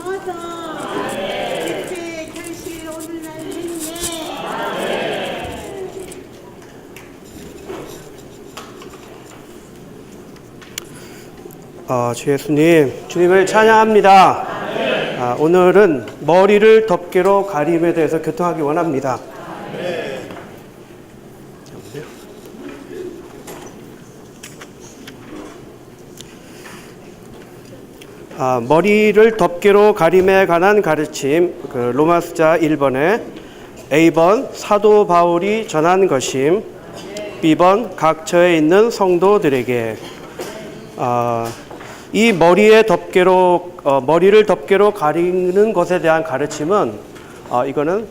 넣어서 이렇게 결실 오늘날 했네. 주 예수님, 주님을 찬양합니다. 오늘은 머리를 덮개로 가림에 대해서 교통하기 원합니다. 머리를 덮개로 가림에 관한 가르침, 로마서자 1번에 A번 사도 바울이 전한 것임, B번 각처에 있는 성도들에게. 이 머리를 덮개로 가리는 것에 대한 가르침은 이거는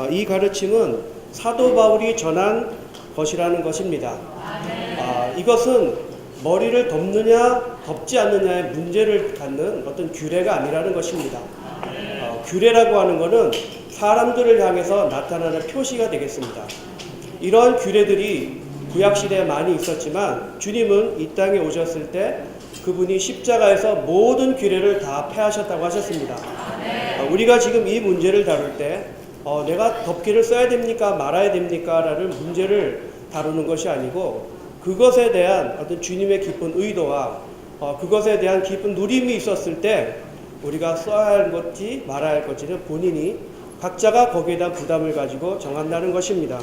이 가르침은 사도 바울이 전한 것이라는 것입니다. 이것은 머리를 덮느냐 덮지 않느냐의 문제를 갖는 어떤 규례가 아니라는 것입니다. 규례라고 하는 것은 사람들을 향해서 나타나는 표시가 되겠습니다. 이러한 규례들이 구약시대에 많이 있었지만 주님은 이 땅에 오셨을 때 그분이 십자가에서 모든 규례를 다 폐하셨다고 하셨습니다. 우리가 지금 이 문제를 다룰 때 내가 덮개를 써야 됩니까 말아야 됩니까 라는 문제를 다루는 것이 아니고 그것에 대한 어떤 주님의 깊은 의도와 그것에 대한 깊은 누림이 있었을 때 우리가 써야 할 것인지 말아야 할 것인지는 본인이 각자가 거기에 대한 부담을 가지고 정한다는 것입니다.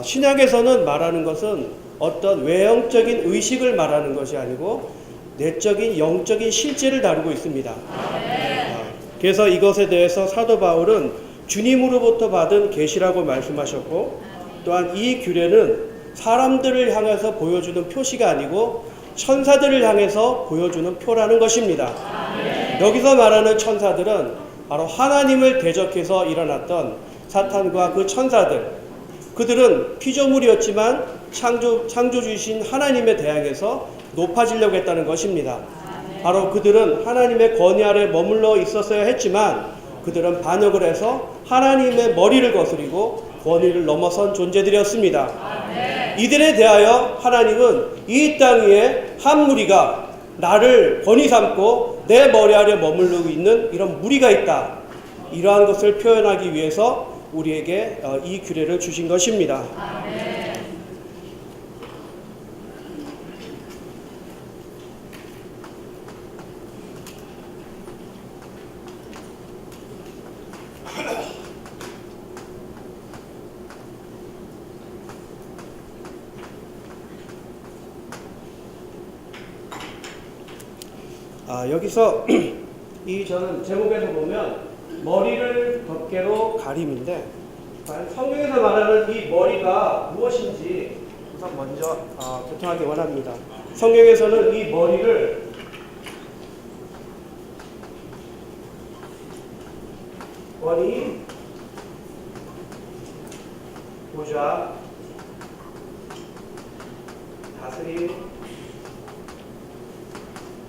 신약에서는 말하는 것은 어떤 외형적인 의식을 말하는 것이 아니고 내적인 영적인 실제를 다루고 있습니다. 그래서 이것에 대해서 사도 바울은 주님으로부터 받은 계시라고 말씀하셨고 또한 이 규례는 사람들을 향해서 보여주는 표시가 아니고 천사들을 향해서 보여주는 표라는 것입니다. 여기서 말하는 천사들은 바로 하나님을 대적해서 일어났던 사탄과 그 천사들, 그들은 피조물이었지만 창조주이신 하나님에 대항해서 높아지려고 했다는 것입니다. 바로 그들은 하나님의 권위 아래 머물러 있었어야 했지만 그들은 반역을 해서 하나님의 머리를 거스리고 권위를 넘어선 존재들이었습니다. 이들에 대하여 하나님은 이 땅 위에 한 무리가 나를 권위 삼고 내 머리 아래 머무르고 있는 이런 무리가 있다. 이러한 것을 표현하기 위해서 우리에게 이 규례를 주신 것입니다. 여기서 저는 제목에서 보면 머리를 덮개로 가림인데 성경에서 말하는 이 머리가 무엇인지 우선 먼저 교통하기 원합니다. 성경에서는 이 머리를 권위, 보좌, 다스림,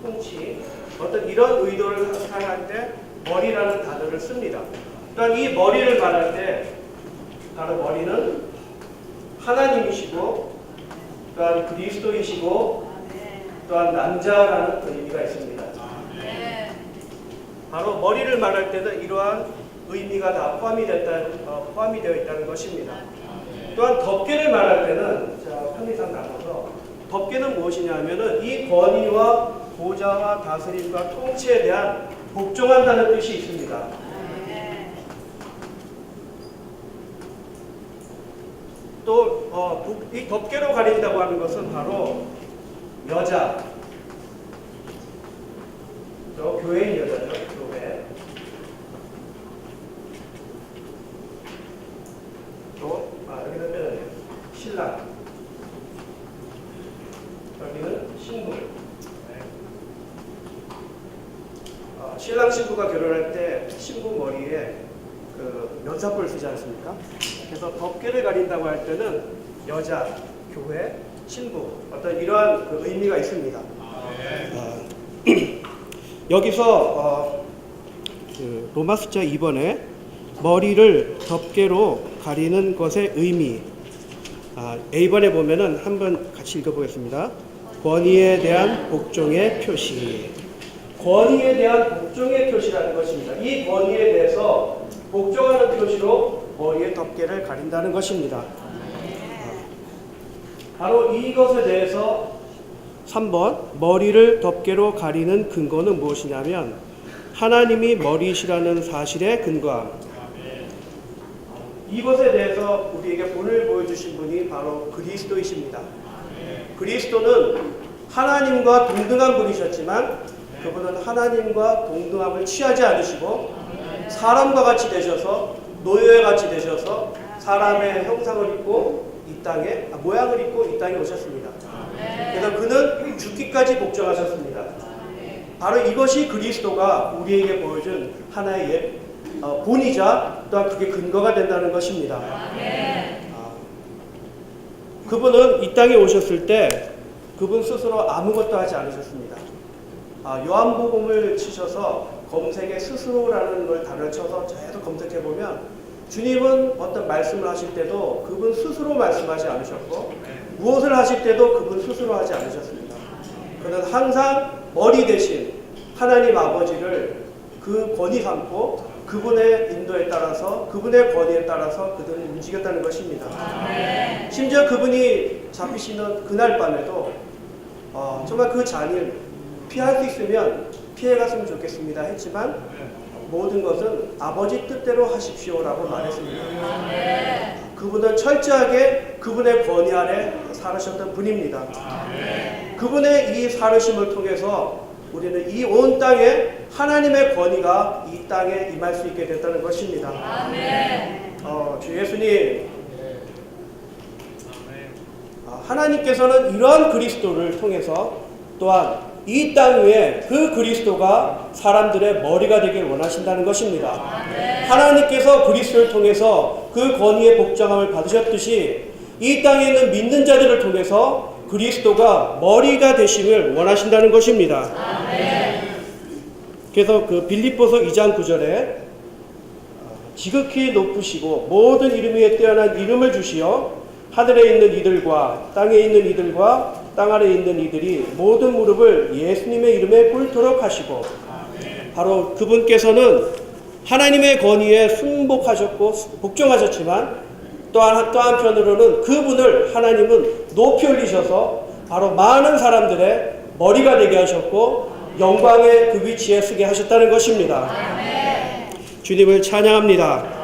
통치, 어떤 이런 의도를 사용할 때 머리라는 단어를 씁니다. 그러니까 이 머리를 말할 때 바로 머리는 하나님이시고 또한 그리스도이시고 또한 남자라는 의미가 있습니다. 바로 머리를 말할 때는 이러한 의미가 다 포함이 되어 있다는 것입니다. 또한 덮개를 말할 때는 편의상 나눠서 덮개는 무엇이냐 하면은 이 권위와 보좌와 다스림과 통치에 대한 복종한다는 뜻이 있습니다. 또 이 덮개로 가린다고 하는 것은 바로 여자, 교회인 여자죠. 교회. 또 여기서 빼는 신랑, 여기는 신부. 신랑 신부가 결혼할 때 신부 머리에 면사포를 쓰지 않습니까? 그래서 덮개를 가린다고 할 때는 여자, 교회, 신부 어떤 이러한 의미가 있습니다. 여기서 로마서자 2번에 머리를 덮개로 가리는 것의 의미, A번에 보면은 한번 같이 읽어보겠습니다. 권위에 대한 복종의 표시. 권위에 대한 복종의 표시라는 것입니다. 이 권위에 대해서 복종하는 표시로 머리의 덮개를 가린다는 것입니다. 바로 이것에 대해서 3번 머리를 덮개로 가리는 근거는 무엇이냐면 하나님이 머리시라는 사실에 근거함. 이것에 대해서 우리에게 본을 보여주신 분이 바로 그리스도이십니다. 그리스도는 하나님과 동등한 분이셨지만 그분은 하나님과 동등함을 취하지 않으시고 사람과 같이 되셔서 노예와 같이 되셔서 사람의 형상을 입고 이 땅에 모양을 입고 이 땅에 오셨습니다. 그래서 그는 죽기까지 복종하셨습니다. 바로 이것이 그리스도가 우리에게 보여준 하나의 본이자 또한 그게 근거가 된다는 것입니다. 그분은 이 땅에 오셨을 때 그분 스스로 아무것도 하지 않으셨습니다. 요한복음을 치셔서 검색에 스스로라는 걸 단어를 쳐서 계속 검색해 보면 주님은 어떤 말씀을 하실 때도 그분 스스로 말씀하지 않으셨고 무엇을 하실 때도 그분 스스로 하지 않으셨습니다. 그는 항상 머리 대신 하나님 아버지를 그 권위 삼고 그분의 인도에 따라서 그분의 권위에 따라서 그들은 움직였다는 것입니다. 심지어 그분이 잡히시는 그날 밤에도 정말 그 잔일 피할 수 있으면 피해 갔으면 좋겠습니다 했지만 모든 것은 아버지 뜻대로 하십시오라고 말했습니다. 그분은 철저하게 그분의 권위 아래 살으셨던 분입니다. 그분의 이 살으심을 통해서 우리는 이 온 땅에 하나님의 권위가 이 땅에 임할 수 있게 됐다는 것입니다. 주 예수님, 하나님께서는 이러한 그리스도를 통해서 또한 이 땅 위에 그 그리스도가 사람들의 머리가 되길 원하신다는 것입니다. 하나님께서 그리스도를 통해서 그 권위의 복종함을 받으셨듯이 이 땅에 있는 믿는 자들을 통해서 그리스도가 머리가 되심을 원하신다는 것입니다. 그래서 그 빌립보서 2장 9절에 지극히 높으시고 모든 이름 위에 뛰어난 이름을 주시어 하늘에 있는 이들과 땅에 있는 이들과 땅 아래에 있는 이들이 모든 무릎을 예수님의 이름에 꿇도록 하시고 바로 그분께서는 하나님의 권위에 순복하셨고 복종하셨지만 또 한편으로는 그분을 하나님은 높이 올리셔서 바로 많은 사람들의 머리가 되게 하셨고 영광의 그 위치에 서게 하셨다는 것입니다. 주님을 찬양합니다.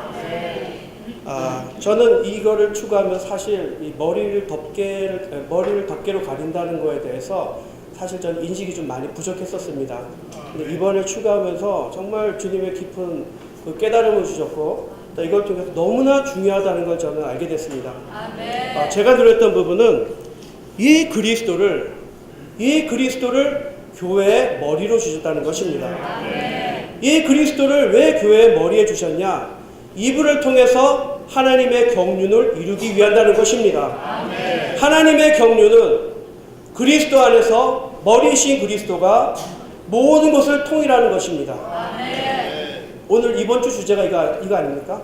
저는 이거를 추구하면 사실 이 머리를 덮개로 가린다는 거에 대해서 사실 저는 인식이 좀 많이 부족했었습니다. 근데 이번에 추구하면서 정말 주님의 깊은 그 깨달음을 주셨고 또 이걸 통해서 너무나 중요하다는 걸 저는 알게 됐습니다. 제가 누렸던 부분은 이 그리스도를 교회의 머리로 주셨다는 것입니다. 이 그리스도를 왜 교회의 머리에 주셨냐? 이분을 통해서 하나님의 경륜을 이루기 위한다는 것입니다. 하나님의 경륜은 그리스도 안에서 머리이신 그리스도가 모든 것을 통일하는 것입니다. 오늘 이번 주 주제가 이거 아닙니까?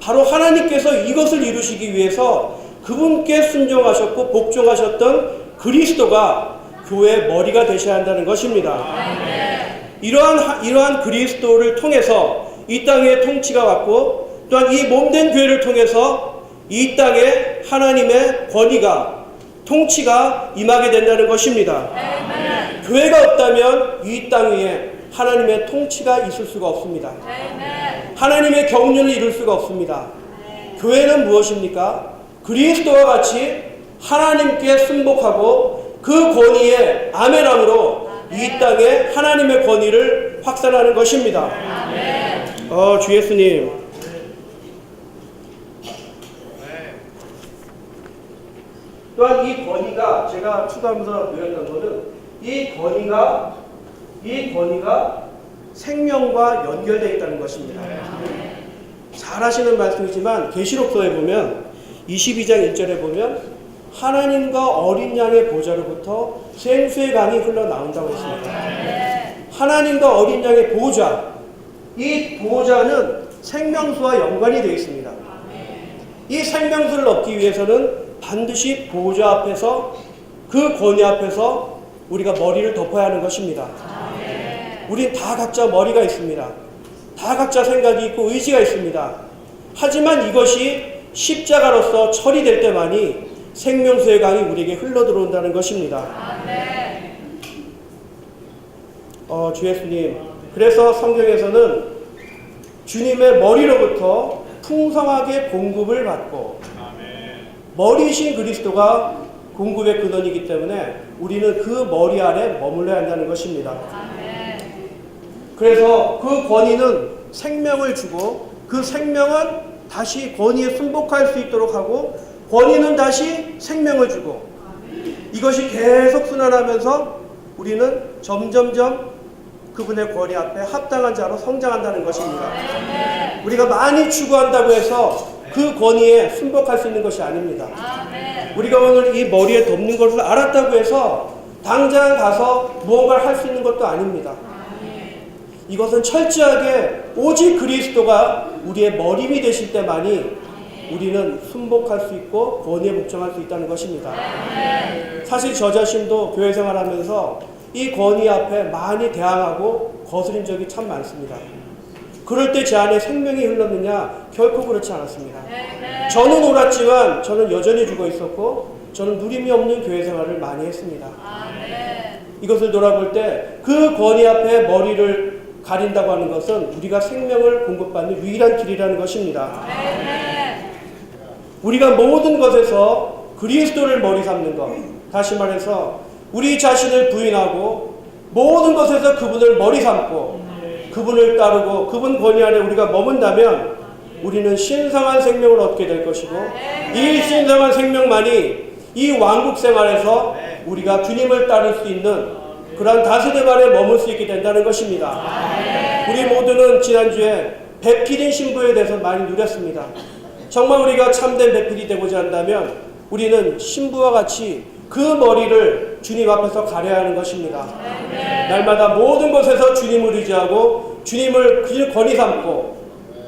바로 하나님께서 이것을 이루시기 위해서 그분께 순종하셨고 복종하셨던 그리스도가 교회의 머리가 되셔야 한다는 것입니다. 이러한 그리스도를 통해서 이 땅에 통치가 왔고 또한 이 몸된 교회를 통해서 이 땅에 하나님의 권위가 통치가 임하게 된다는 것입니다. 교회가 없다면 이 땅 위에 하나님의 통치가 있을 수가 없습니다. 하나님의 경륜을 이룰 수가 없습니다. 교회는 무엇입니까? 그리스도와 같이 하나님께 순복하고 그 권위에 아멘함으로 이 땅에 하나님의 권위를 확산하는 것입니다. 주 예수님, 또한 이 권위가 제가 추가하면서 배웠던 것은 이 권위가 생명과 연결되어 있다는 것입니다. 잘 하시는 말씀이지만 계시록서에 보면 22장 1절에 보면 하나님과 어린 양의 보좌로부터 생수의 강이 흘러나온다고 했습니다. 하나님과 어린 양의 보좌, 이 보좌는 생명수와 연관이 되어 있습니다. 이 생명수를 얻기 위해서는 반드시 보호자 앞에서 그 권위 앞에서 우리가 머리를 덮어야 하는 것입니다. 우린 다 각자 머리가 있습니다. 다 각자 생각이 있고 의지가 있습니다. 하지만 이것이 십자가로서 처리될 때만이 생명수의 강이 우리에게 흘러들어온다는 것입니다. 주 예수님, 그래서 성경에서는 주님의 머리로부터 풍성하게 공급을 받고 머리이신 그리스도가 공급의 근원이기 때문에 우리는 그 머리 아래 머물러야 한다는 것입니다. 그래서 그 권위는 생명을 주고 그 생명은 다시 권위에 순복할 수 있도록 하고 권위는 다시 생명을 주고 이것이 계속 순환하면서 우리는 점점점 그분의 권위 앞에 합당한 자로 성장한다는 것입니다. 우리가 많이 추구한다고 해서 그 권위에 순복할 수 있는 것이 아닙니다. 우리가 오늘 이 머리에 덮는 것을 알았다고 해서 당장 가서 무언가를 할 수 있는 것도 아닙니다. 이것은 철저하게 오직 그리스도가 우리의 머리미 되실 때만이 우리는 순복할 수 있고 권위에 복종할 수 있다는 것입니다. 사실 저 자신도 교회 생활하면서 이 권위 앞에 많이 대항하고 거스린 적이 참 많습니다. 그럴 때 제 안에 생명이 흘렀느냐? 결코 그렇지 않았습니다. 저는 옳았지만 저는 여전히 죽어 있었고 저는 누림이 없는 교회 생활을 많이 했습니다. 이것을 돌아볼 때 그 권위 앞에 머리를 가린다고 하는 것은 우리가 생명을 공급받는 유일한 길이라는 것입니다. 우리가 모든 것에서 그리스도를 머리 삼는 것, 다시 말해서 우리 자신을 부인하고 모든 것에서 그분을 머리 삼고 그분을 따르고 그분 권위 아래 우리가 머문다면 우리는 신성한 생명을 얻게 될 것이고 이 신성한 생명만이 이 왕국 생활에서 우리가 주님을 따를 수 있는 그러한 다스림 아래 머물 수 있게 된다는 것입니다. 우리 모두는 지난주에 배필인 신부에 대해서 많이 누렸습니다. 정말 우리가 참된 배필이 되고자 한다면 우리는 신부와 같이 그 머리를 주님 앞에서 가려야 하는 것입니다. 날마다 모든 것에서 주님을 의지하고 주님을 그 권위 삼고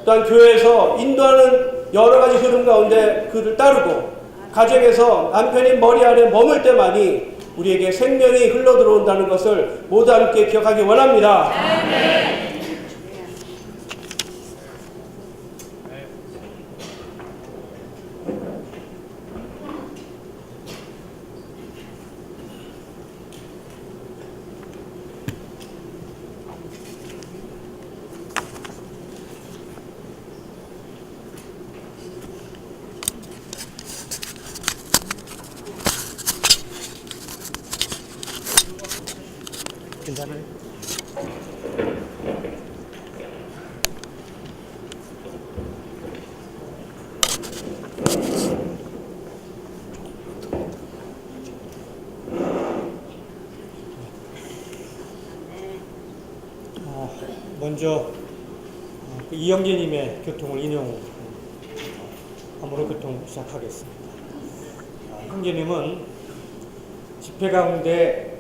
또한 교회에서 인도하는 여러 가지 흐름 가운데 그를 따르고 가정에서 남편이 머리 아래 머물 때만이 우리에게 생명이 흘러들어온다는 것을 모두 함께 기억하기 원합니다. 괜찮아요? 먼저 이영재님의 교통을 인용함으로 교통 시작하겠습니다. 형제님은 집회 가운데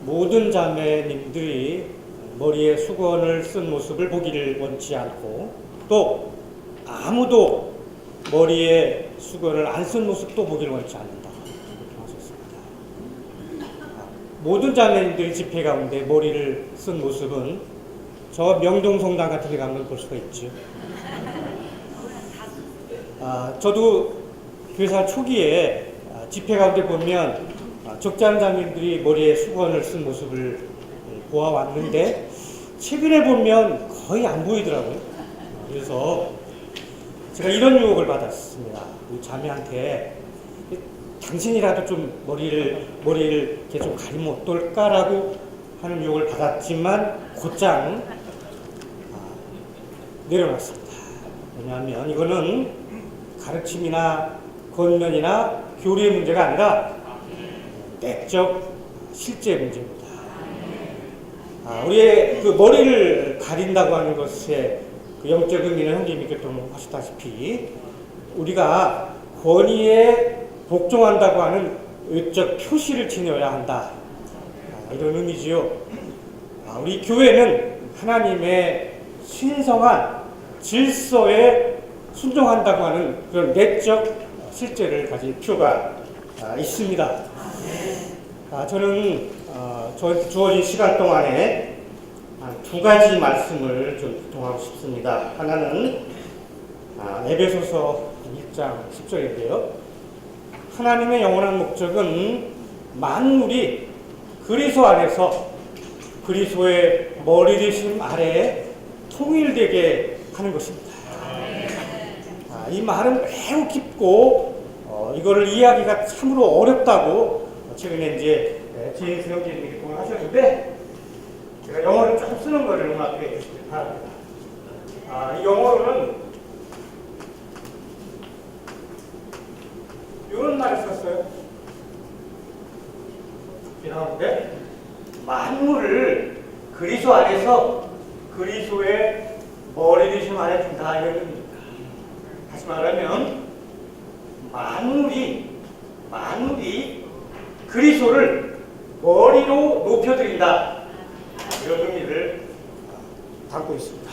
모든 자매님들이 머리에 수건을 쓴 모습을 보기를 원치 않고 또 아무도 머리에 수건을 안 쓴 모습도 보기를 원치 않는다. 이렇게 하셨습니다. 모든 자매님들이 집회 가운데 머리를 쓴 모습은 저 명동성당 같은 데 가면 볼 수가 있죠. 저도 교회생활 초기에 집회 가운데 보면 적장자님들이 머리에 수건을 쓴 모습을 보아왔는데 최근에 보면 거의 안 보이더라고요. 그래서 제가 이런 유혹을 받았습니다. 우리 자매한테 당신이라도 좀 머리를 이렇게 좀 가리면 어떨까라고 하는 유혹을 받았지만 곧장 내려놨습니다. 왜냐하면 이거는 가르침이나 권면이나 교리의 문제가 아니라 내적 실제 문제입니다. 우리의 그 머리를 가린다고 하는 것의 그 영적 의미는 형님이 교통하시다시피 우리가 권위에 복종한다고 하는 외적 표시를 지녀야 한다. 이런 의미지요. 우리 교회는 하나님의 신성한 질서의 순종한다고 하는 그런 내적 실제를 가질 필요가 있습니다. 저는 주어진 시간 동안에 두 가지 말씀을 좀 교통하고 싶습니다. 하나는 에베소서 1장 10절인데요. 하나님의 영원한 목적은 만물이 그리스도 안에서 그리스도의 머리 되심 아래에 통일되게 하는 것입니다. 이 말은 매우 깊고 이거를 이해하기가 참으로 어렵다고 최근에 이제 지인수 형제님이 공유하셨는데 제가 영어를 조금 쓰는 거를 음악해 주시기 바랍니다. 이 영어로는 이런 말을 썼어요. 나오는데 만물을 그리스도 안에서 그리스도의 머리 되심 안에 둔다 이런 의미입니다. 다시 말하면 만물이 그리스도를 머리로 높여드린다 이런 의미를 담고 있습니다.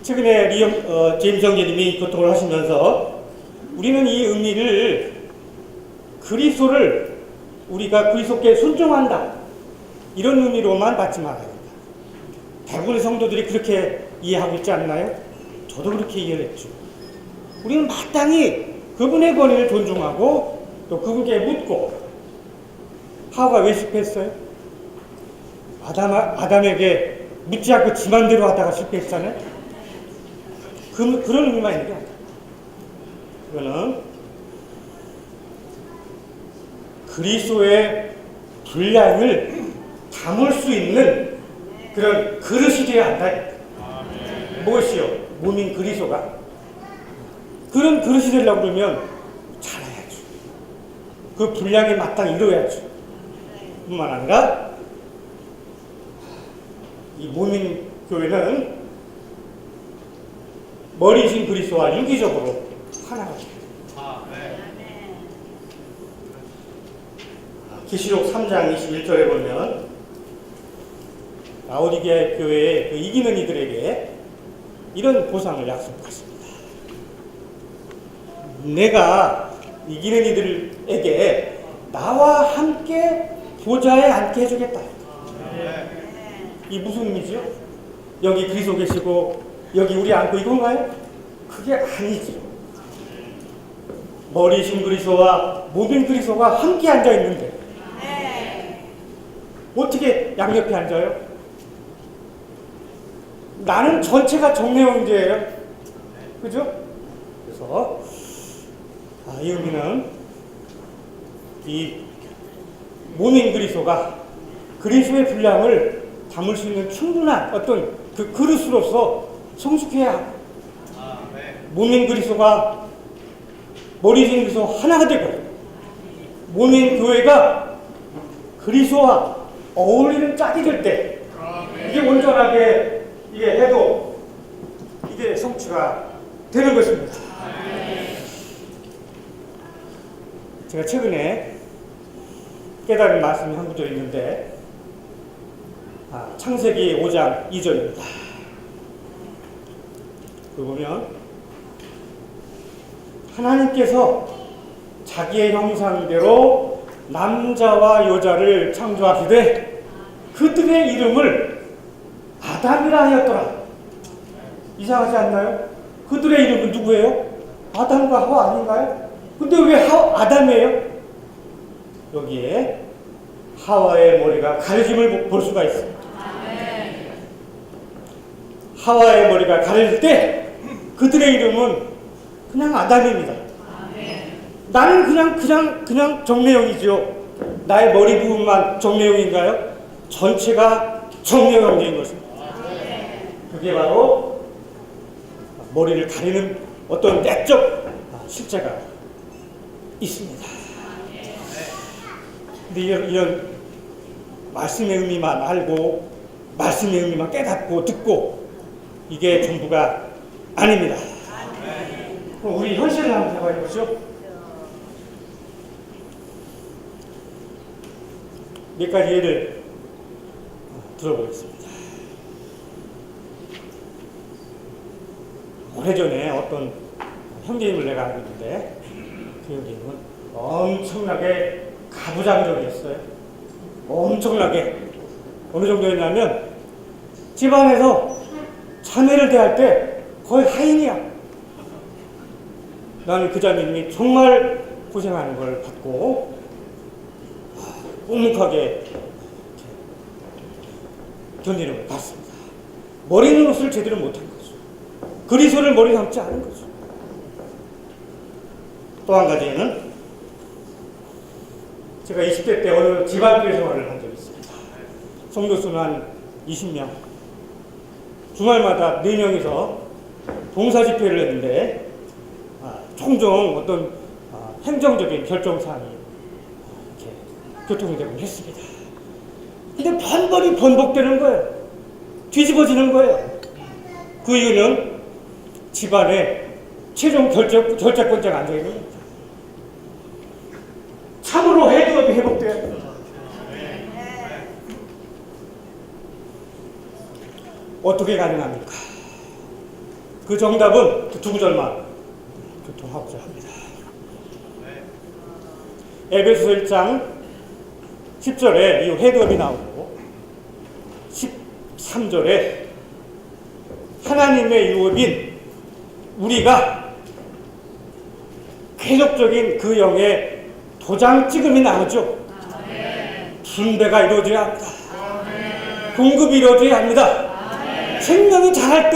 최근에 제임스 형제님이 교통을 하시면서 우리는 이 의미를 그리스도를 우리가 그리스도께 순종한다 이런 의미로만 받지 말아야 합니다. 대부분의 성도들이 그렇게 이해하고 있지 않나요? 저도 그렇게 이해를 했죠. 우리는 마땅히 그분의 권위를 존중하고 또 그분께 묻고 하와가 왜 실패했어요? 아담에게 묻지 않고 지 맘대로 하다가 실패했잖아요. 그런 의미만 있는 게 아니에요. 그거는 그리스도의 분량을 담을 수 있는 그런 그릇이 되어야 한다. 무엇이요? 몸인 그리스도가 그런 그릇이 되려고 그러면 잘해야죠. 그 분량에 마땅히 이루어야죠. 뿐만 아니라 이 몸인 교회는 머리신 그리스도와 유기적으로 하나가 돼요. 계시록 3장 21절에 보면 라오디게 교회의 그 이기는 이들에게 이런 보상을 약속하십니다. 내가 이기는 이들에게 나와 함께 보좌에 앉게 해주겠다. 이 무슨 의미죠? 여기 그리스도 계시고 여기 우리 앉고 이건가요? 그게 아니죠. 머리신 그리스도와 몸인 그리스도가 함께 앉아 있는데 어떻게 양옆에 앉아요? 나는 전체가 정례형제예요. 그죠? 그래서 이 의미는 이 몸인 그리스도가 그리스도의 분량을 담을 수 있는 충분한 어떤 그 그릇으로서 성숙해야 하고 몸인 그리스도가 머리신 그리스도 하나가 되고 몸인 교회가 그리스도와 어울리는 짝이 될 때 이게 온전하게 이게 해도 이게 성취가 되는 것입니다. 제가 최근에 깨달은 말씀이 한 구절 있는데 창세기 5장 2절입니다. 그 보면 하나님께서 자기의 형상대로 남자와 여자를 창조하시되 그들의 이름을 아담이라 하였더라. 이상하지 않나요? 그들의 이름은 누구예요? 아담과 하와 아닌가요? 근데 왜 아담이에요? 여기에 하와의 머리가 가려짐을 볼 수가 있습니다. 하와의 머리가 가려질 때 그들의 이름은 그냥 아담입니다. 나는 그냥 정례형이죠. 나의 머리 부분만 정례형인가요? 전체가 정례형인 것입니다. 그게 바로 머리를 가리는 어떤 내적 실제가 있습니다. 근데 이런 말씀의 의미만 알고 말씀의 의미만 깨닫고 듣고 이게 전부가 아닙니다. 그럼 우리 현실을 한번 해봐 보시죠. 몇 가지 예를 들어보겠습니다. 오래전에 어떤 형제님을 내가 알고 있는데 그 형제님은 엄청나게 가부장적이었어요. 엄청나게. 어느 정도였냐면 집안에서 자매를 대할 때 거의 하인이야. 나는 그 자매님이 정말 고생하는 걸 봤고 묵묵하게 견디는 걸 봤습니다. 머리는 옷을 제대로 못한 거죠. 그리스도를 머리 감지 않은 거죠. 또 한 가지는 제가 20대 때 어느 지방교회 생활을 한 적이 있습니다. 성도수는 한 20명. 주말마다 4명이서 봉사 집회를 했는데 종종 어떤 행정적인 결정사항이 이렇게 교통이 되곤 했습니다. 근데 번번이 번복되는 거예요. 뒤집어지는 거예요. 그 이유는 집안에 최종 결정권자가 앉아있는 겁니다. 참으로 헤드업이 회복돼야 됩니다. 어떻게 가능합니까? 그 정답은 그 두 구절만 교통하고자 합니다. 에베소서 1장 10절에 이 헤드업이 나오고 13절에 하나님의 유업인 우리가 쾌적적인 그 영의 도장 찍음이 나오죠. 분배가 이루어져야 합니다. 공급이 이루어져야 합니다. 생명이 자랄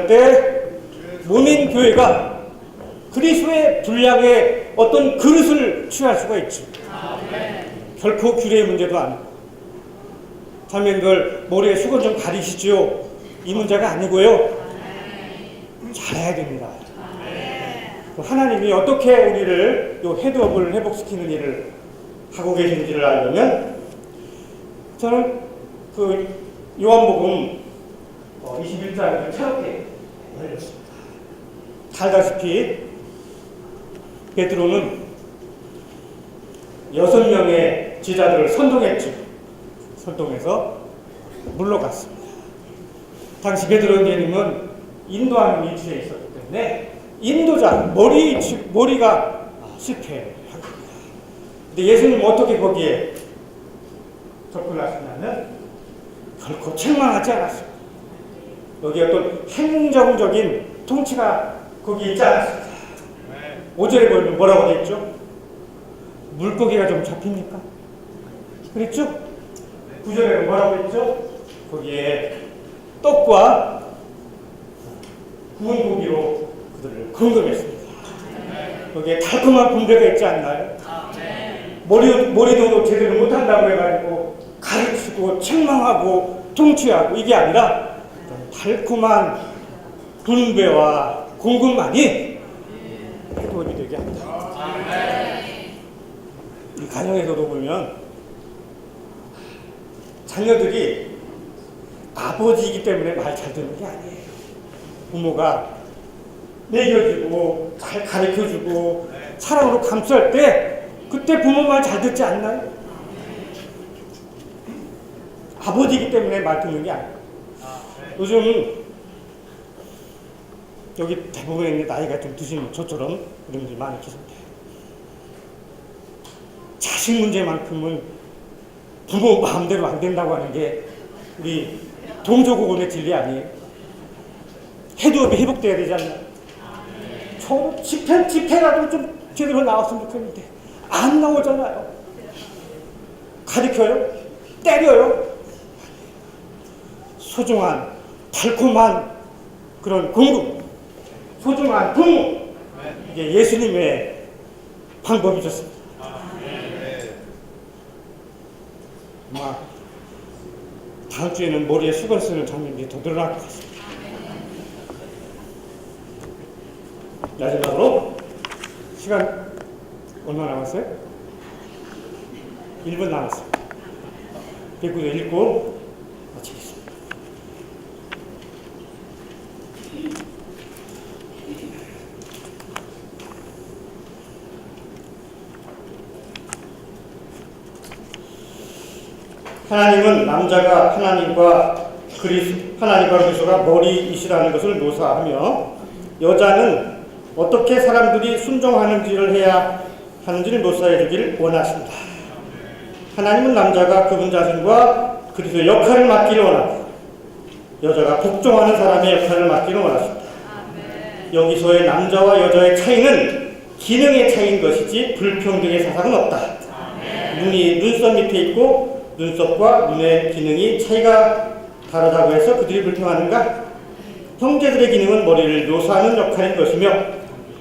때 모인 교회가 그리스도의 분량의 어떤 그릇을 취할 수가 있죠. 결코 규례의 문제도 아니고 자매님들 머리에 수건 좀 가리시죠. 이 문제가 아니고요. 잘해야 됩니다. 하나님이 어떻게 우리를 이 헤드업을 회복시키는 일을 하고 계신지를 알려면 저는 그 요한복음 21장을 새롭게 열렸습니다. 알다시피 베드로는 6명의 제자들을 선동했죠. 선동해서 물러갔습니다. 당시 베드로 형제님은 인도하는 위치에 있었기 때문에 인도자, 머리가 실패한 겁니다. 근데 예수님은 어떻게 거기에 접근하시냐면 결코 책망하지 않았습니다. 여기 어떤 행정적인 통치가 거기 있지 않았습니다. 5절에 보면 뭐라고 되어 있죠? 물고기가 좀 잡힙니까? 그랬죠? 9절에 뭐라고 했죠? 거기에 떡과 구운 고기로 그들을 공급했습니다. 거기에 달콤한 분배가 있지 않나요? 머리도 제대로 못한다고 해가지고 가르치고 책망하고 통치하고 이게 아니라 달콤한 분배와 공급만이 도움이 되게 합니다. 이 가정에서도 보면 자녀들이 아버지이기 때문에 말 잘 듣는 게 아니에요. 부모가 먹여주고 잘 가르쳐주고 사랑으로 감쌀 때 그때 부모 말 잘 듣지 않나요? 아버지이기 때문에 말 듣는 게 아니에요. 요즘 여기 대부분의 나이가 좀 드신 저처럼 그런 분들이 많이 계신데 자식 문제만큼은 부모 마음대로 안 된다고 하는 게 우리 동조고금의 진리 아니에요? 헤드업이 회복돼야 되지 않나요? 저 집회라도 좀 제대로 나왔으면 좋겠는데 안 나오잖아요. 가르쳐요? 때려요? 소중한 달콤한 그런 공급, 소중한 부모, 이게 예수님의 방법이셨습니다. 아마 다음 주에는 머리에 수건 쓰는 장면이 더 늘어날 것 같습니다. 마지막으로 시간 얼마 남았어요? 1분 남았어요. 백구절 읽고 마치겠습니다. 하나님은 남자가 하나님과 하나님과 그리스도가 머리이시라는 것을 묘사하며 여자는 어떻게 사람들이 순종하는지를 해야 하는지를 묘사해 주기를 원하십니다. 하나님은 남자가 그분 자신과 그리스도의 역할을 맡기를 원하고 여자가 복종하는 사람의 역할을 맡기를 원하십니다. 여기서의 남자와 여자의 차이는 기능의 차이인 것이지 불평등의 사상은 없다. 눈이 눈썹 밑에 있고 눈썹과 눈의 기능이 차이가 다르다고 해서 그들이 불평하는가? 형제들의 기능은 머리를 묘사하는 역할인 것이며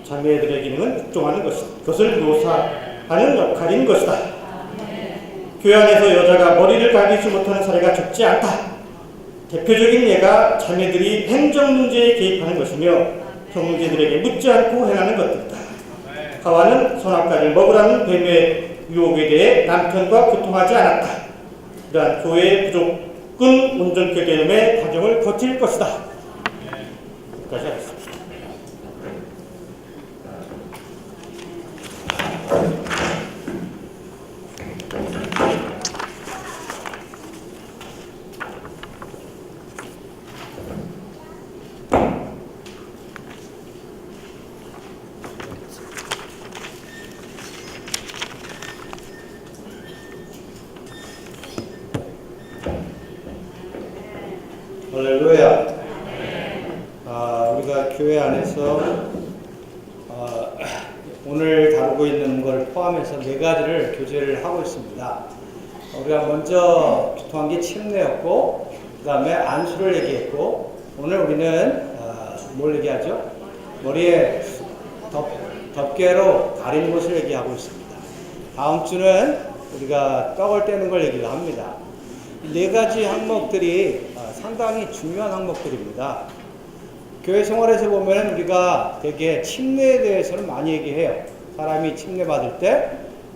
자매들의 기능은 복종하는 것이다. 그것을 묘사하는 역할인 것이다. 교회 안에서 여자가 머리를 가리지 못하는 사례가 적지 않다. 대표적인 예가 자매들이 행정 문제에 개입하는 것이며 형제들에게 묻지 않고 행하는 것들이다. 하와는 선악과를 먹으라는 뱀의 유혹에 대해 남편과 교통하지 않았다. 이러한 교회의 부족은 온전케 되음의 과정을 거칠 것이다. 여기까지 하겠습니다. 할렐루야. 우리가 교회 안에서 오늘 다루고 있는 걸 포함해서 4가지를 교제를 하고 있습니다. 우리가 먼저 교통한 게 침례였고, 그 다음에 안수를 얘기했고, 오늘 우리는 뭘 얘기하죠? 머리에 덮개로 가리는 것을 얘기하고 있습니다. 다음 주는 우리가 떡을 떼는 걸 얘기를 합니다. 이 4가지 항목들이 상당히 중요한 항목들입니다. 교회 생활에서 보면 우리가 되게 침례에 대해서는 많이 얘기해요. 사람이 침례 받을 때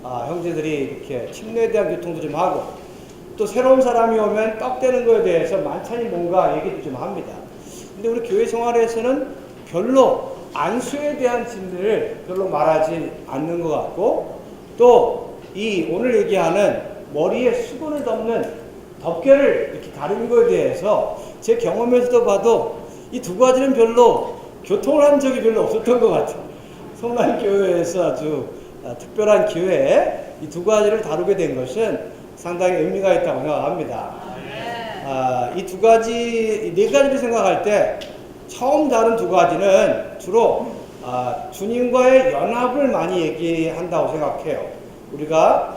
형제들이 이렇게 침례에 대한 교통도 좀 하고, 또 새로운 사람이 오면 떡 떼는 거에 대해서 만찬이 뭔가 얘기도 좀 합니다. 근데 우리 교회 생활에서는 별로 안수에 대한 진리를 별로 말하지 않는 것 같고, 또 이 오늘 얘기하는 머리에 수건을 덮는 덮개를 이렇게 가리는 것에 대해서 제 경험에서도 봐도 이 2가지는 별로 교통을 한 적이 별로 없었던 것 같아요. 성남교회에서 아주 특별한 기회에 이 2가지를 다루게 된 것은 상당히 의미가 있다고 생각합니다. 이 2가지, 4가지를 생각할 때 처음 다룬 2가지는 주로 주님과의 연합을 많이 얘기한다고 생각해요. 우리가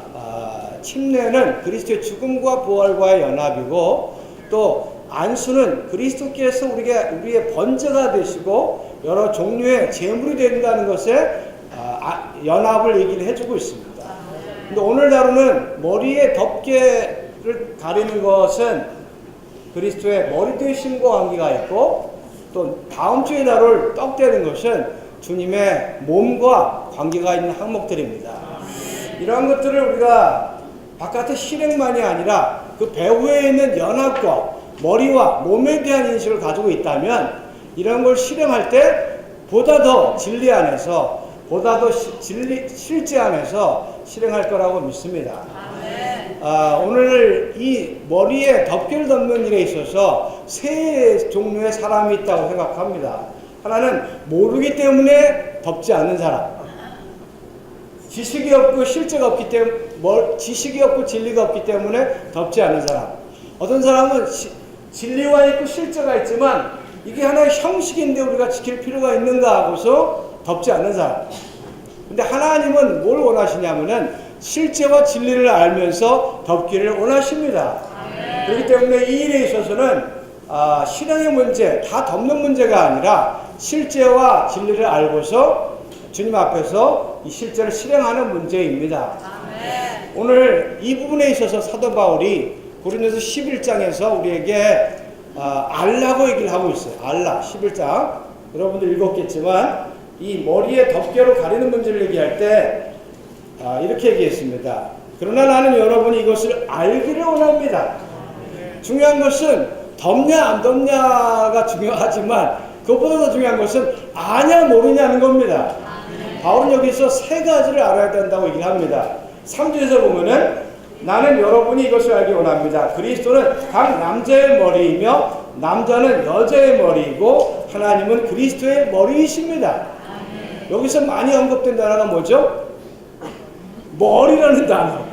침례는 그리스도의 죽음과 부활과의 연합이고, 또 안수는 그리스도께서 우리의 번제가 되시고 여러 종류의 제물이 된다는 것에 연합을 얘기를 해주고 있습니다. 근데 오늘 다루는 머리에 덮개를 가리는 것은 그리스도의 머리 되심과 관계가 있고, 또 다음 주에 다룰 떡 떼는 것은 주님의 몸과 관계가 있는 항목들입니다. 이러한 것들을 우리가 바깥의 실행만이 아니라 그 배후에 있는 연합과 머리와 몸에 대한 인식을 가지고 있다면 이런 걸 실행할 때 보다 더 진리 안에서, 보다 더 실제 안에서 실행할 거라고 믿습니다. 오늘 이 머리에 덮개를 덮는 일에 있어서 3종류의 사람이 있다고 생각합니다. 하나는 모르기 때문에 덮지 않는 사람, 지식이 없고 실제가 없기 때문에, 지식이 없고 진리가 없기 때문에 덮지 않는 사람. 어떤 사람은 진리와 있고 실제가 있지만 이게 하나의 형식인데 우리가 지킬 필요가 있는가 하고서 덮지 않는 사람. 근데 하나님은 뭘 원하시냐면은 실제와 진리를 알면서 덮기를 원하십니다. 그렇기 때문에 이 일에 있어서는 실행의 문제, 다 덮는 문제가 아니라 실제와 진리를 알고서 주님 앞에서 이 실제를 실행하는 문제입니다. 오늘 이 부분에 있어서 사도 바울이 고린도서 11장에서 우리에게 알라고 얘기를 하고 있어요. 알라 11장 여러분들 읽었겠지만 이 머리에 덮개로 가리는 문제를 얘기할 때 이렇게 얘기했습니다. 그러나 나는 여러분이 이것을 알기를 원합니다. 중요한 것은 덮냐 안 덮냐가 중요하지만 그것보다 더 중요한 것은 아냐 모르냐는 겁니다. 바울은 여기서 3가지를 알아야 된다고 얘기를 합니다. 3절에서 보면은 나는 여러분이 이것을 알기 원합니다. 그리스도는 각 남자의 머리이며 남자는 여자의 머리이고 하나님은 그리스도의 머리이십니다. 여기서 많이 언급된 단어가 뭐죠? 머리라는 단어.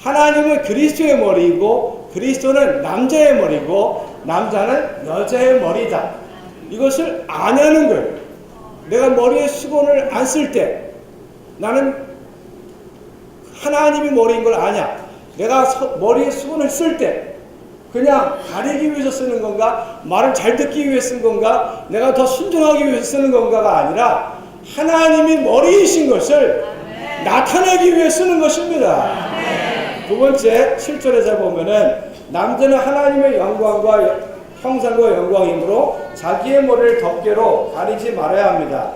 하나님은 그리스도의 머리이고 그리스도는 남자의 머리고 남자는 여자의 머리다. 이것을 아냐는 거예요. 내가 머리에 수건을 안 쓸 때 나는 하나님이 머리인 걸 아냐? 내가 머리에 수건을 쓸 때 그냥 가리기 위해서 쓰는 건가? 말을 잘 듣기 위해 쓴 건가? 내가 더 순종하기 위해서 쓰는 건가가 아니라 하나님이 머리이신 것을 나타내기 위해 쓰는 것입니다. 두 번째 7절에서 보면은 남자는 하나님의 영광과 형상과 영광이므로 자기의 머리를 덮개로 가리지 말아야 합니다.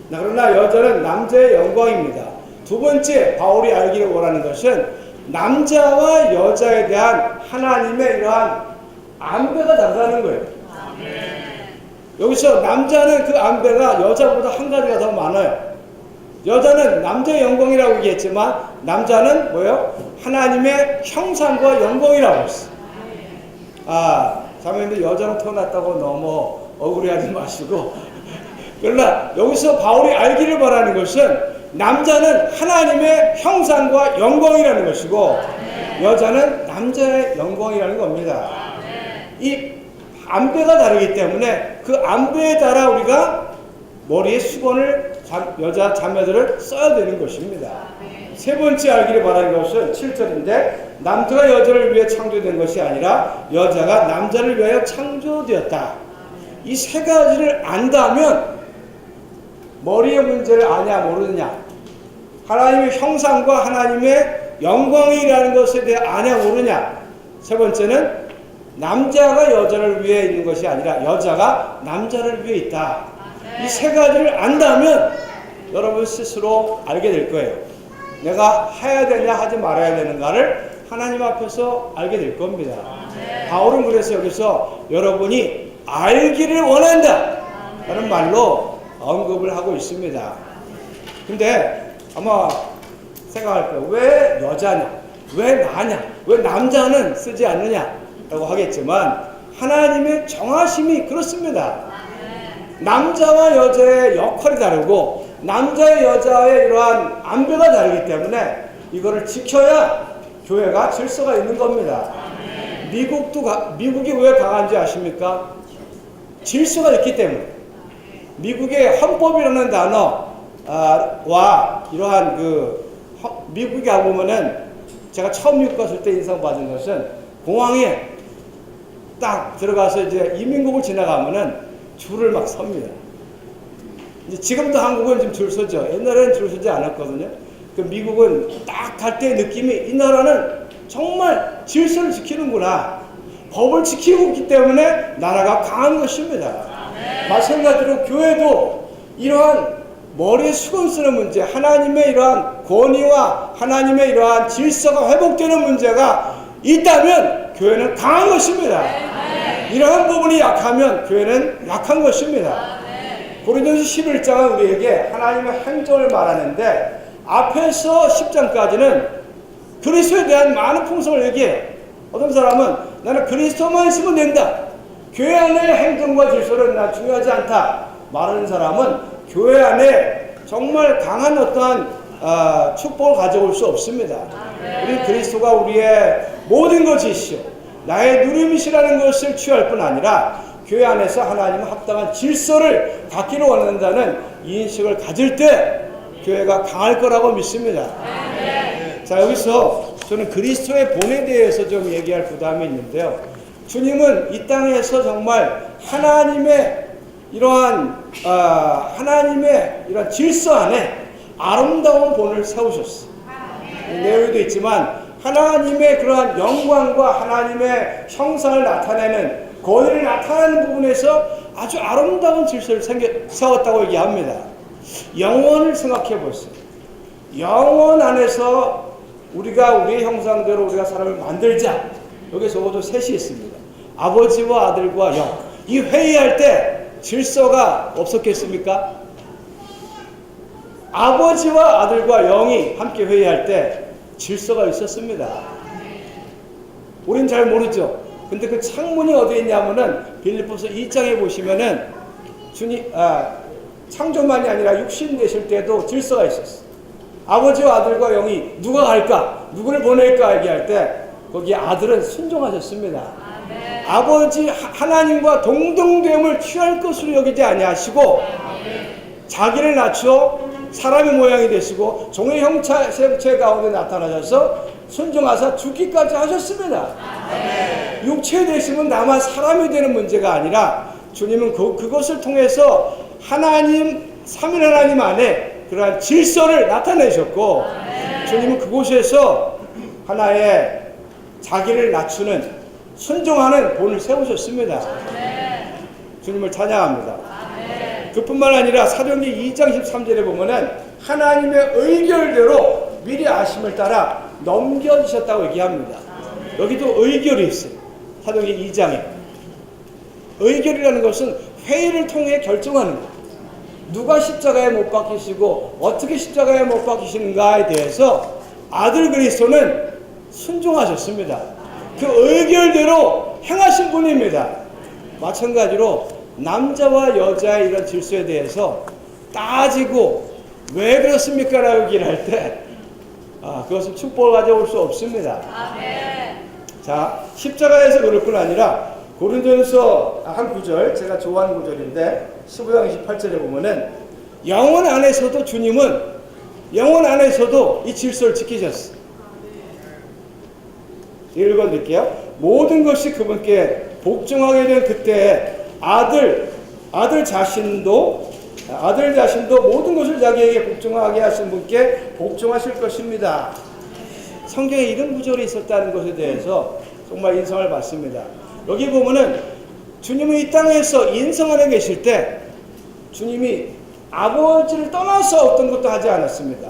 그러나 여자는 남자의 영광입니다. 두 번째 바울이 알기를 원하는 것은 남자와 여자에 대한 하나님의 이러한 안배가 다르다는 거예요. 여기서 남자는 그 안배가 여자보다 한 가지가 더 많아요. 여자는 남자의 영광이라고 얘기했지만 남자는 뭐예요? 하나님의 형상과 영광이라고 했어요. 자매님들 여자로 태어났다고 너무 억울해하지 마시고 그러나 여기서 바울이 알기를 바라는 것은 남자는 하나님의 형상과 영광이라는 것이고 여자는 남자의 영광이라는 겁니다. 이 안배가 다르기 때문에 그 안배에 따라 우리가 머리에 수건을 여자 자매들을 써야 되는 것입니다. 세 번째 알기를 바라는 것은 7절인데 남자가 여자를 위해 창조된 것이 아니라 여자가 남자를 위하여 창조되었다. 이 세 가지를 안다면 머리의 문제를 아냐 모르느냐, 하나님의 형상과 하나님의 영광이라는 것에 대해 아냐 모르냐. 세 번째는 남자가 여자를 위해 있는 것이 아니라 여자가 남자를 위해 있다. 이 세 가지를 안다면 여러분 스스로 알게 될 거예요. 내가 해야 되냐 하지 말아야 되는가를 하나님 앞에서 알게 될 겁니다. 바울은 그래서 여기서 여러분이 알기를 원한다 라는 말로 언급을 하고 있습니다. 근데 아마 생각할 거예요. 왜 여자냐? 왜 나냐? 왜 남자는 쓰지 않느냐? 라고 하겠지만 하나님의 정하심이 그렇습니다. 남자와 여자의 역할이 다르고 남자의 여자의 이러한 안배가 다르기 때문에 이거를 지켜야 교회가 질서가 있는 겁니다. 미국이 왜 강한지 아십니까? 질서가 있기 때문에. 미국의 헌법이라는 단어와 이러한 미국에 가보면은 제가 처음 미국 갔을 때 인상받은 것은 공항에 딱 들어가서 이제 이민국을 지나가면은 줄을 막 섭니다. 이제 지금도 한국은 좀 줄 서죠. 옛날에는 줄 서지 않았거든요. 그 미국은 딱 갈 때 느낌이 이 나라는 정말 질서를 지키는구나. 법을 지키고 있기 때문에 나라가 강한 것입니다. 마찬가지로 교회도 이러한 머리에 수건 쓰는 문제, 하나님의 이러한 권위와 하나님의 이러한 질서가 회복되는 문제가 있다면 교회는 강한 것입니다. 이러한 부분이 약하면 교회는 약한 것입니다. 고린도서 11장은 우리에게 하나님의 행정을 말하는데 앞에서 10장까지는 그리스도에 대한 많은 풍성을 얘기해요. 어떤 사람은 나는 그리스도만 있으면 된다. 교회 안의 행정과 질서는 난 중요하지 않다. 말하는 사람은 교회 안에 정말 강한 어떠한 축복을 가져올 수 없습니다. 우리 그리스도가 우리의 모든 것이시오. 나의 누림이시라는 것을 취할 뿐 아니라 교회 안에서 하나님은 합당한 질서를 갖기를 원한다는 이 인식을 가질 때 교회가 강할 거라고 믿습니다. 자, 여기서 저는 그리스도의 본에 대해서 좀 얘기할 부담이 있는데요. 주님은 이 땅에서 정말 하나님의 이러한 질서 안에 아름다운 본을 세우셨어요. 내용에도 있지만 하나님의 그러한 영광과 하나님의 형상을 나타내는 권위를 나타내는 부분에서 아주 아름다운 질서를 세웠다고 얘기합니다. 영혼을 생각해 보세요. 영혼 안에서 우리가 우리의 형상대로 우리가 사람을 만들자. 여기 적어도 셋이 있습니다. 아버지와 아들과 영. 이 회의할 때 질서가 없었겠습니까? 아버지와 아들과 영이 함께 회의할 때 질서가 있었습니다. 우린 잘 모르죠. 근데 그 창문이 어디에 있냐면은 빌립보서 2장에 보시면은 창조만이 아니라 육신 되실 때도 질서가 있었어. 아버지와 아들과 영이 누가 갈까? 누구를 보낼까? 얘기할 때 거기에 아들은 순종하셨습니다. 아버지 하나님과 동등됨을 취할 것으로 여기지 아니하시고 자기를 낮춰 사람의 모양이 되시고 종의 형체 가운데 나타나셔서 순종하사 죽기까지 하셨습니다. 육체 되시면 다만 사람이 되는 문제가 아니라 주님은 그것을 통해서 하나님, 삼위 하나님 안에 그러한 질서를 나타내셨고 주님은 그곳에서 하나의 자기를 낮추는 순종하는 본을 세우셨습니다. 주님을 찬양합니다. 그뿐만 아니라 사도행전 2장 13절에 보면은 하나님의 의결대로 미리 아심을 따라 넘겨주셨다고 얘기합니다. 여기도 의결이 있어요. 사도행전 2장에 의결이라는 것은 회의를 통해 결정하는 거예요. 누가 십자가에 못 박히시고 어떻게 십자가에 못 박히시는가에 대해서 아들 그리스도는 순종하셨습니다. 그 의결대로 행하신 분입니다. 마찬가지로 남자와 여자의 이런 질서에 대해서 따지고 왜 그렇습니까? 라고 얘기를 할 때 그것은 축복을 가져올 수 없습니다. 자, 십자가에서 그럴 뿐 아니라 고린도전서 한 구절, 제가 좋아하는 구절인데 15장 28절에 보면은 영혼 안에서도 주님은 영혼 안에서도 이 질서를 지키셨어요. 읽어드릴게요. 모든 것이 그분께 복종하게 된 그때 아들 자신도 모든 것을 자기에게 복종하게 하신 분께 복종하실 것입니다. 성경에 이런 구절이 있었다는 것에 대해서 정말 인상을 받습니다. 여기 보면은 주님은 이 땅에서 인성 안에 계실 때 주님이 아버지를 떠나서 어떤 것도 하지 않았습니다.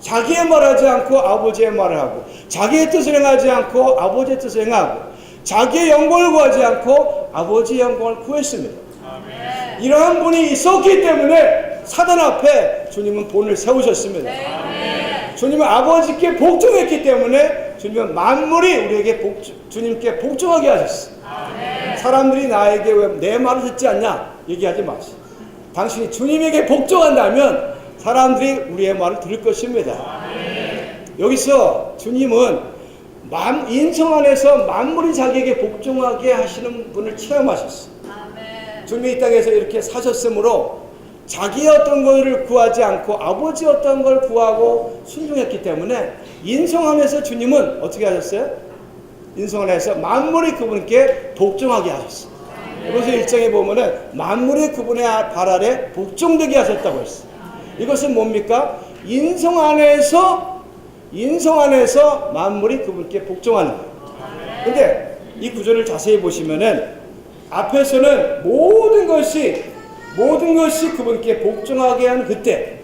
자기의 말하지 않고 아버지의 말을 하고 자기의 뜻을 행하지 않고 아버지의 뜻을 행하고 자기의 영광을 구하지 않고 아버지의 영광을 구했습니다. 이러한 분이 있었기 때문에 사단 앞에 주님은 본을 세우셨습니다. 주님은 아버지께 복종했기 때문에 주님은 만물이 우리에게 주님께 복종하게 하셨어요. 사람들이 나에게 왜 내 말을 듣지 않냐 얘기하지 마시오. 당신이 주님에게 복종한다면 사람들이 우리의 말을 들을 것입니다. 여기서 주님은 인성 안에서 만물이 자기에게 복종하게 하시는 분을 체험하셨어요. 주님이 이 땅에서 이렇게 사셨으므로 자기의 어떤 것을 구하지 않고 아버지 어떤 걸 구하고 순종했기 때문에 인성 안에서 주님은 어떻게 하셨어요? 인성 안에서 만물이 그분께 복종하게 하셨어요. 그래서 1장에 보면은 만물이 그분의 발 아래 복종되게 하셨다고 했어요. 이것은 뭡니까? 인성 안에서 만물이 그분께 복종하는 거예요. 근데 이 구절을 자세히 보시면은 앞에서는 모든 것이 그분께 복종하게 한 그때,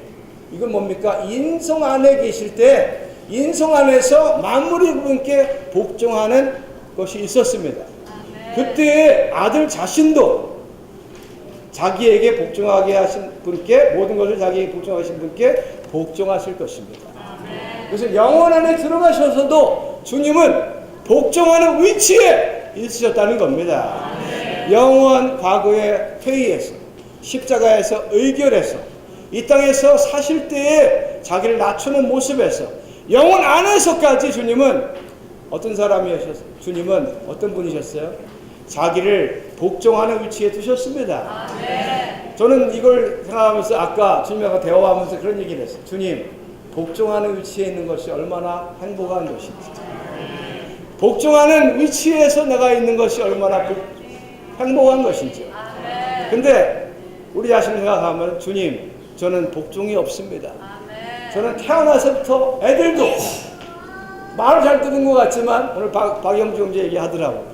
이건 뭡니까? 인성 안에 계실 때 인성 안에서 만물이 그분께 복종하는 것이 있었습니다. 그때 아들 자신도 자기에게 복종하게 하신 분께, 모든 것을 자기에게 복종하신 분께 복종하실 것입니다. 그래서 영혼 안에 들어가셔서도 주님은 복종하는 위치에 있으셨다는 겁니다. 영원 과거의 회의에서, 십자가에서 의결해서, 이 땅에서 사실 때에 자기를 낮추는 모습에서, 영혼 안에서까지 주님은 어떤 사람이셨어요? 주님은 어떤 분이셨어요? 자기를 복종하는 위치에 두셨습니다. 저는 이걸 생각하면서 아까 주님과 대화하면서 그런 얘기를 했어요. 주님, 복종하는 위치에 있는 것이 얼마나 행복한 것인지, 복종하는 위치에서 내가 있는 것이 얼마나 행복한 것인지. 근데 우리 자신을 생각하면 주님, 저는 복종이 없습니다. 저는 태어나서부터 애들도 말을 잘 듣는 것 같지만 오늘 박영주 형제 얘기하더라고.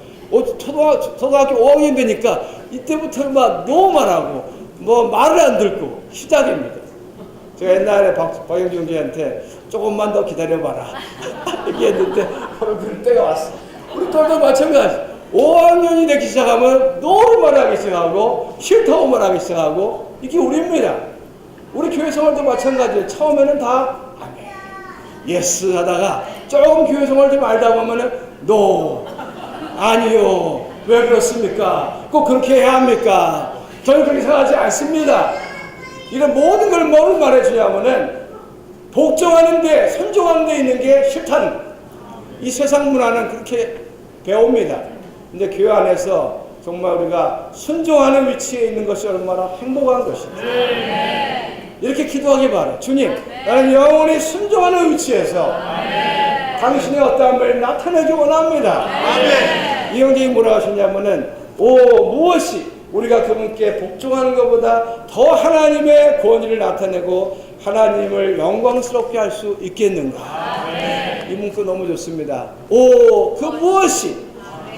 초등학교 5학년 되니까 이때부터 막 너무 말하고 뭐 말을 안 듣고 시작입니다. 제가 옛날에 박영주 형제한테 조금만 더 기다려봐라 얘기했는데 바로 그럴 때가 왔어. 우리 딸도 마찬가지. 5학년이 되기 시작하면 너무 말하기 시작하고 싫다고 말하기 시작하고 이게 우리입니다. 우리 교회 생활도 마찬가지예요. 처음에는 다 아멘, 예스 하다가 조금 교회 생활 좀 알다 보면은 노, 아니요. 왜 그렇습니까? 꼭 그렇게 해야 합니까? 저는 그렇게 생각하지 않습니다. 이런 모든 걸 뭐를 말해주냐면은 복종하는데, 선종하는 데 있는 게 싫다는, 이 세상 문화는 그렇게 배웁니다. 근데 교회 안에서 정말 우리가 순종하는 위치에 있는 것이 얼마나 행복한 것인지 이렇게 기도하기 바라요. 주님, 나는 영원히 순종하는 위치에서 당신의 어떠함을 나타내기 원합니다. 이 형제님 뭐라고 하셨냐면은, 무엇이 우리가 그분께 복종하는 것보다 더 하나님의 권위를 나타내고 하나님을 영광스럽게 할 수 있겠는가. 이 문구 너무 좋습니다. 그 무엇이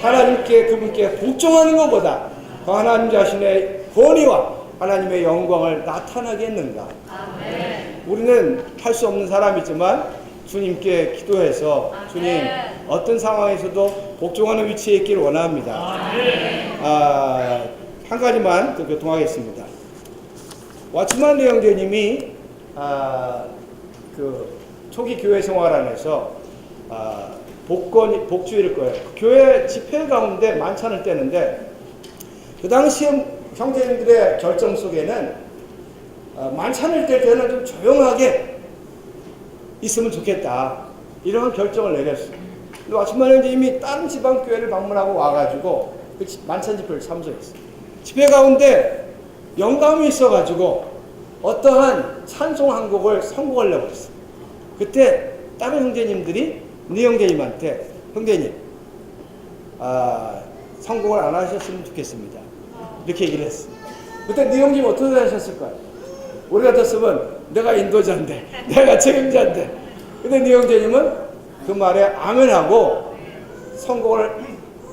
하나님께, 그분께 복종하는 것보다 더 하나님 자신의 권위와 하나님의 영광을 나타나겠는가. 우리는 할 수 없는 사람이지만 주님께 기도해서 주님, 어떤 상황에서도 복종하는 위치에 있기를 원합니다. 한 가지만 더 교통하겠습니다. 와츠만 형제님이 그 초기 교회 생활 안에서 복주일 거예요. 교회 집회 가운데 만찬을 떼는데 그 당시에 형제님들의 결정 속에는 만찬을 뗄 때는 좀 조용하게 있으면 좋겠다, 이런 결정을 내렸어요. 근데 와츠만 형제님이 다른 지방 교회를 방문하고 와가지고 그 만찬 집회를 참석했어요. 집회 가운데 영감이 있어가지고 어떠한 찬송 한 곡을 선곡을 내버렸어요. 그때 다른 형제님들이 네 형제님한테, 형제님, 선곡을 안 하셨으면 좋겠습니다, 이렇게 얘기를 했어요. 그때 네 형제님 어떻게 하셨을까요? 우리 같았으면 내가 인도자인데, 내가 책임자인데. 근데 네 형제님은 그 말에 아멘하고 선곡을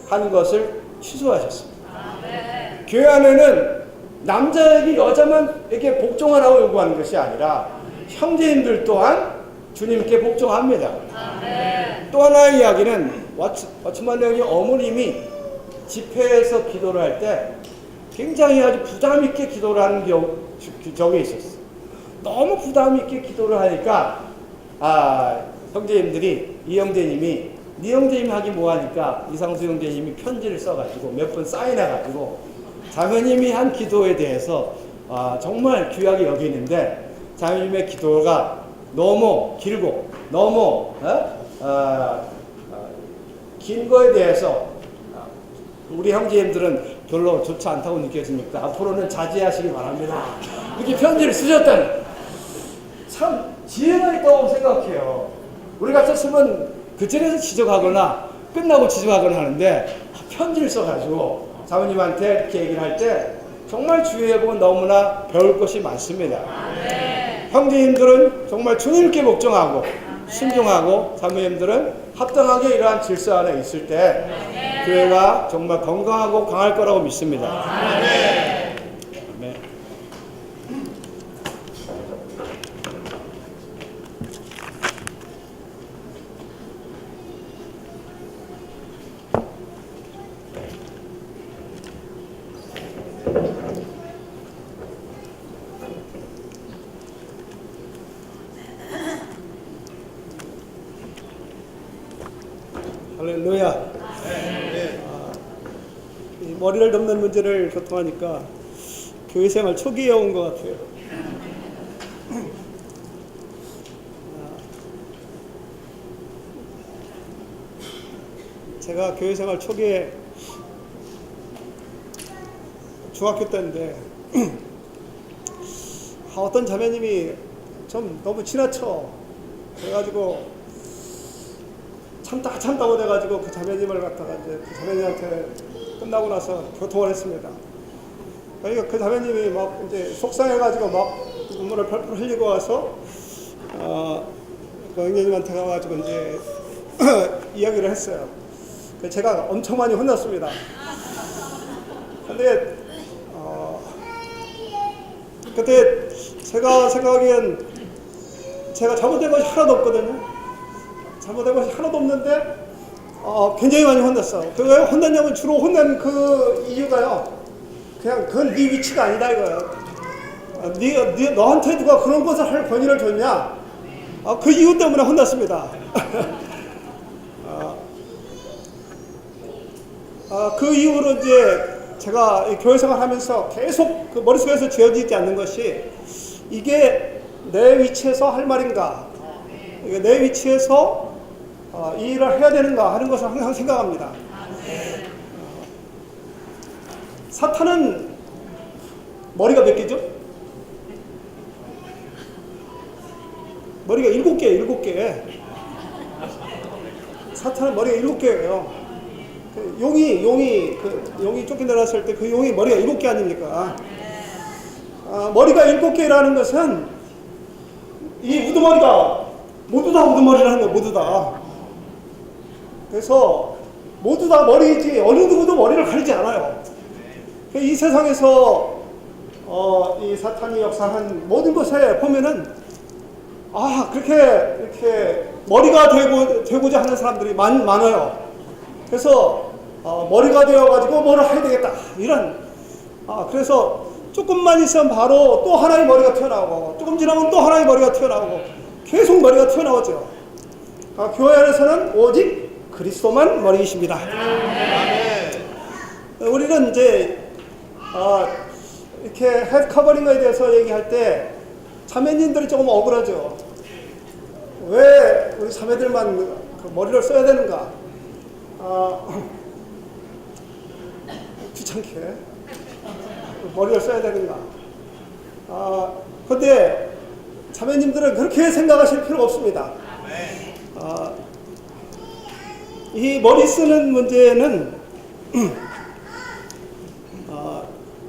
하는 것을 취소하셨습니다. 교회 안에는 남자에게 여자만에게 복종하라고 요구하는 것이 아니라 형제님들 또한 주님께 복종합니다. 또 하나의 이야기는 와츠만 형이 어머님이 집회에서 기도를 할 때 굉장히 아주 부담 있게 기도를 하는 적이 있었어요. 너무 부담 있게 기도를 하니까 형제님들이, 이 형제님이 네 형제님 하기 뭐하니까 이상수 형제님이 편지를 써가지고 몇 번 사인해가지고 자매님이 한 기도에 대해서 정말 귀하게 여기는데, 자매님의 기도가 너무 길고 너무 긴 거에 대해서 우리 형제님들은 별로 좋지 않다고 느껴지니까 앞으로는 자제하시기 바랍니다, 이렇게 편지를 쓰셨다는, 참 지혜가 있다고 생각해요. 우리 같았으면 그 자리에서 지적하거나 끝나고 지적하거나 하는데 편지를 써가지고 사모님한테 이렇게 얘기를 할 때 정말 주의해보면 너무나 배울 것이 많습니다. 형제님들은 정말 주님께 복종하고 순종하고, 사모님들은 합당하게 이러한 질서 안에 있을 때 교회가 정말 건강하고 강할 거라고 믿습니다. 아멘. 할렐루야. 이 머리를 넘는 문제를 교통하니까 교회 생활 초기에 온 것 같아요. 제가 교회 생활 초기에 중학교 때인데 어떤 자매님이 좀 너무 지나쳐 그래가지고 참다고 돼가지고 그 자매님을 갖다가 이제 그 자매님한테 끝나고 나서 교통을 했습니다. 그러니까 그 자매님이 막 이제 속상해가지고 막 눈물을 펄펄 흘리고 와서 그 형제님한테 가가지고 이제 이야기를 했어요. 제가 엄청 많이 혼났습니다. 근데 그때 제가 생각하기엔 제가 잘못된 것이 하나도 없거든요. 잘못된 것이 하나도 없는데 굉장히 많이 혼났어. 그 왜 혼났냐면 주로 혼난 그 이유가요, 그냥 그건 네 위치가 아니다 이거예요. 너한테 누가 그런 것을 할 권위를 줬냐, 그 이유 때문에 혼났습니다. 그 이후로 이제 제가 이 교회 생활하면서 계속 그 머릿속에서 지워지지 않는 것이 이게 내 위치에서 할 말인가, 이게 내 위치에서 이 일을 해야 되는가 하는 것을 항상 생각합니다. 사탄은 머리가 몇 개죠? 머리가 7개예요, 7개. 사탄은 머리가 7개예요. 용이 쫓겨나갔을 때 그 용이 머리가 7개 아닙니까? 머리가 7개라는 것은 이 우두머리가 모두 다 우두머리라는 거예요, 모두 다. 그래서 모두 다 머리이지 어느 누구도 머리를 가리지 않아요. 이 세상에서 이 사탄이 역사한 모든 것에 보면은 그렇게 이렇게 머리가 되고자 하는 사람들이 많아요. 그래서 머리가 되어가지고 뭐를 해야 되겠다 이런 그래서 조금만 있으면 바로 또 하나의 머리가 튀어나오고 조금 지나면 또 하나의 머리가 튀어나오고 계속 머리가 튀어나오죠. 교회 안에서는 오직 그리스도만 머리이십니다. 우리는 이제 이렇게 헤드 커버링에 대해서 얘기할 때 자매님들이 조금 억울하죠. 왜 우리 자매들만 그 머리를 써야 되는가? 귀찮게 머리를 써야 되는가? 근데 자매님들은 그렇게 생각하실 필요가 없습니다. 이 머리 쓰는 문제는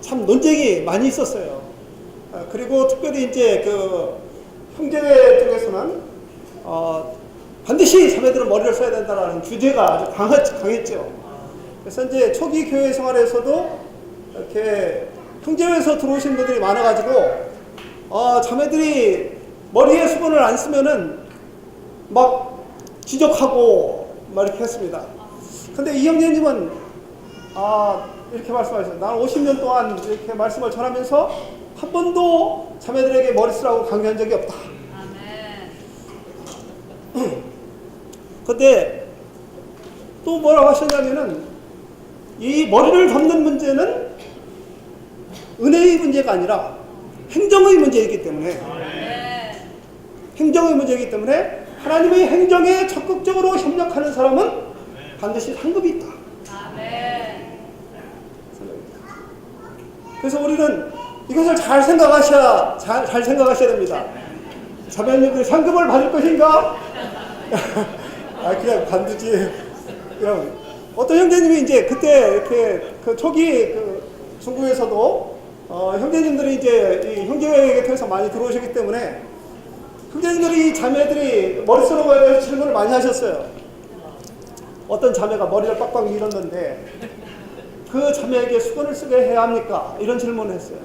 참 논쟁이 많이 있었어요. 그리고 특별히 이제 그 형제회 쪽에서는 반드시 자매들은 머리를 써야 된다는 주제가 아주 강했죠. 그래서 이제 초기 교회 생활에서도 이렇게 형제회에서 들어오신 분들이 많아가지고 자매들이 머리에 수건을 안 쓰면은 막 지적하고 막 이렇게 했습니다. 근데 이 형제님은 이렇게 말씀하셨어요. 나는 50년 동안 이렇게 말씀을 전하면서 한 번도 자매들에게 머리 쓰라고 강요한 적이 없다. 근데 또 뭐라고 하셨냐면은 이 머리를 감는 문제는 은혜의 문제가 아니라 행정의 문제이기 때문에 행정의 문제이기 때문에 하나님의 행정에 적극적으로 협력하는 사람은 반드시 상급이 있다. 그래서 우리는 이것을 잘 생각하셔야 됩니다. 자매님들이 상급을 받을 것인가? 그냥 관두지. 어떤 형제님이 이제 그때 이렇게 그 초기 그 중국에서도 형제님들이 이제 이 형제회에 통해서 많이 들어오셨기 때문에 형제님들이 자매들이 머리 쓰는 거에 대해서 질문을 많이 하셨어요. 어떤 자매가 머리를 빡빡 밀었는데 그 자매에게 수건을 쓰게 해야 합니까? 이런 질문을 했어요.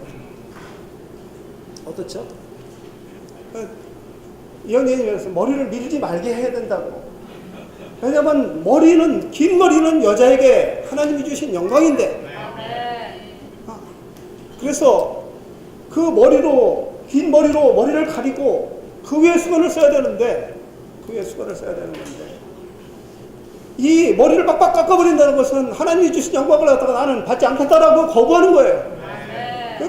어떻죠? 이 형제님께서 머리를 밀지 말게 해야 된다고. 왜냐하면 긴 머리는 여자에게 하나님이 주신 영광인데 그래서 그 긴 머리로 머리를 가리고 그 위에 수건을 써야 되는데 이 머리를 빡빡 깎아버린다는 것은 하나님이 주신 영광을 갖다가 나는 받지 않겠다라고 거부하는 거예요.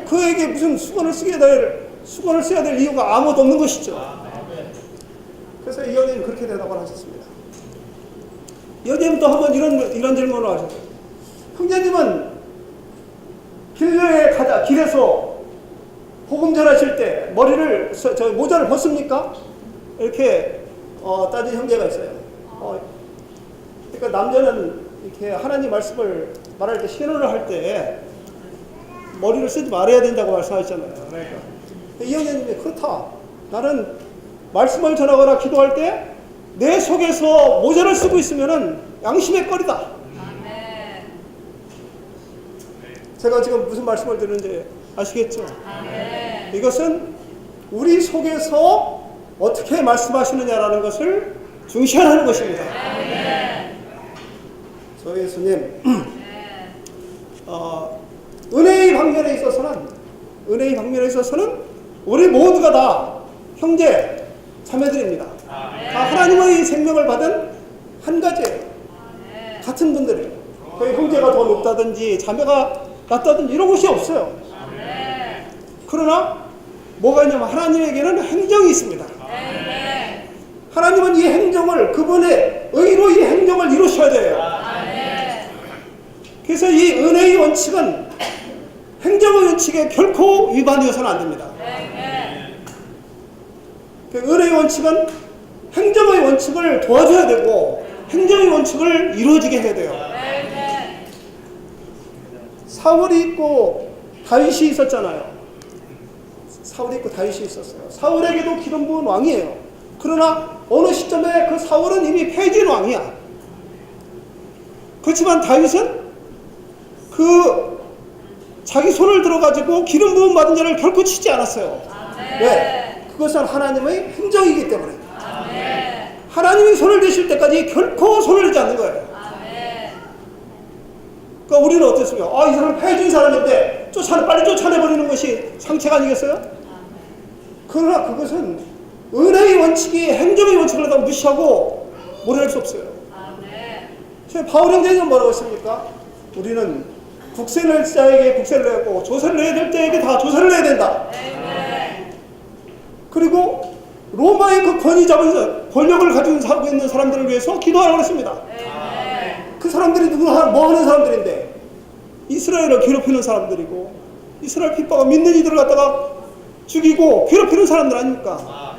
그에게 무슨 수건을 써야 될 이유가 아무도 없는 것이죠. 그래서 이 여인은 그렇게 대답을 하셨습니다. 이 여인은 또 한번 이런 질문을 하셨어요. 형제님은 길에서 복음 전하실 때 모자를 벗습니까? 이렇게 따진 형제가 있어요. 그러니까 남자는 이렇게 하나님 말씀을 말할 때 신호를 할 때 머리를 쓰지 말아야 된다고 말씀하셨잖아요. 그러니까 이 형제님이 그렇다. 나는 말씀을 전하거나 기도할 때 내 속에서 모자를 쓰고 있으면은 양심의 거리다. 제가 지금 무슨 말씀을 드리는지 아시겠죠? 이것은 우리 속에서 어떻게 말씀하시느냐라는 것을 중시하는 것입니다. 저희 예수님, 은혜의 방면에 있어서는 우리 모두가 다 형제, 자매들입니다. 다 하나님의 생명을 받은 한 가지예요. 같은 분들이에요. 그 형제가 더 높다든지 자매가 낫다든지 이런 것이 없어요. 그러나 뭐가 있냐면 하나님에게는 행정이 있습니다. 하나님은 이 행정을 그분의 의로 이 행정을 이루셔야 돼요. 그래서 이 은혜의 원칙은 행정의 원칙에 결코 위반되어서는 안 됩니다. 그 은혜의 원칙은 행정의 원칙을 도와줘야 되고 행정의 원칙을 이루어지게 해야 돼요. 사울이 있고 다윗이 있었잖아요. 사울이 있고 다윗이 있었어요. 사울에게도 기름 부은 왕이에요. 그러나 어느 시점에 그 사울은 이미 폐진 왕이야. 그렇지만 다윗은 그 자기 손을 들어가지고 기름 부음 받은 자를 결코 치지 않았어요. 왜? 그것은 하나님의 행정이기 때문에. 하나님이 손을 대실 때까지 결코 손을 대지 않는 거예요. 그러니까 우리는 어땠습니까? 이 사람 폐해준 사람인데 빨리 쫓아내버리는 것이 상책 아니겠어요? 그러나 그것은 은혜의 원칙이 행정의 원칙을 갖다 무시하고 모래할 수 없어요. 바울 형제는 뭐라고 했습니까? 우리는 국세를 낼 자에게 국세를 내고 조세를 내야 될 자에게 다 조세를 내야 된다. 그리고 로마의 그 권력을 가지고 있는 사람들을 위해서 기도하라고 했습니다. 그 사람들이 뭐 하는 사람들인데 이스라엘을 괴롭히는 사람들이고 이스라엘 핍박을 믿는 이들을 갖다가 죽이고 괴롭히는 사람들 아닙니까?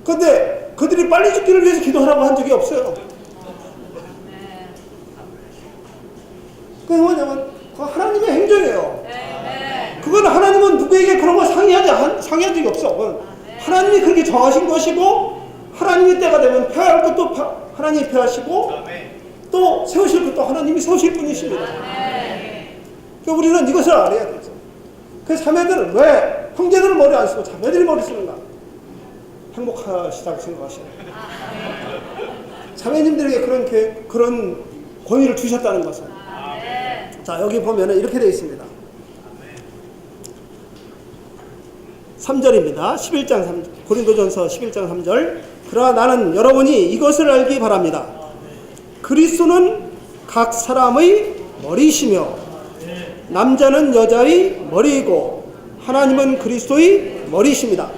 그런데 그들이 빨리 죽기를 위해서 기도하라고 한 적이 없어요. 그게 뭐냐면 하나님의 행정이에요. 그건 하나님은 누구에게 그런 걸 상의한 적이 없어. 그건 하나님이 그렇게 정하신 것이고 하나님이 때가 되면 폐할 것도 하나님이 폐하시고 또 세우실 것도 하나님이 세우실 분이십니다. 그러니까 우리는 이것을 알아야 되죠. 그 자매들은 왜 형제들은 머리 안 쓰고 자매들이 머리 쓰는가? 행복하시다고 생각하시나요? 자매님들에게 그런 권위를 주셨다는 것은. 자, 여기 보면은 이렇게 되어 있습니다. 3절입니다. 11장 3절. 고린도전서 11장 3절. 그러나 나는 여러분이 이것을 알기 바랍니다. 그리스도는 각 사람의 머리이시며 남자는 여자의 머리이고 하나님은 그리스도의 머리이십니다.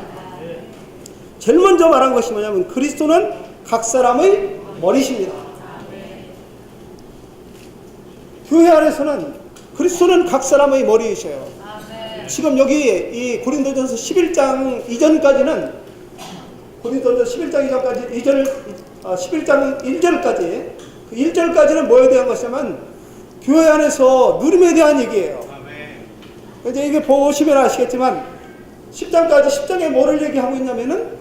제일 먼저 말한 것이 뭐냐면 그리스도는 각 사람의 머리이십니다. 교회 안에서는 그리스도는 각 사람의 머리이셔요. 지금 여기 이 고린도전서 11장 이전까지는 고린도전서 11장 이전까지 11장 1절까지 그 1절까지는 뭐에 대한 것이냐면 교회 안에서 누림에 대한 얘기예요. 이제 이게 보시면 아시겠지만 10장까지 10장에 뭐를 얘기하고 있냐면은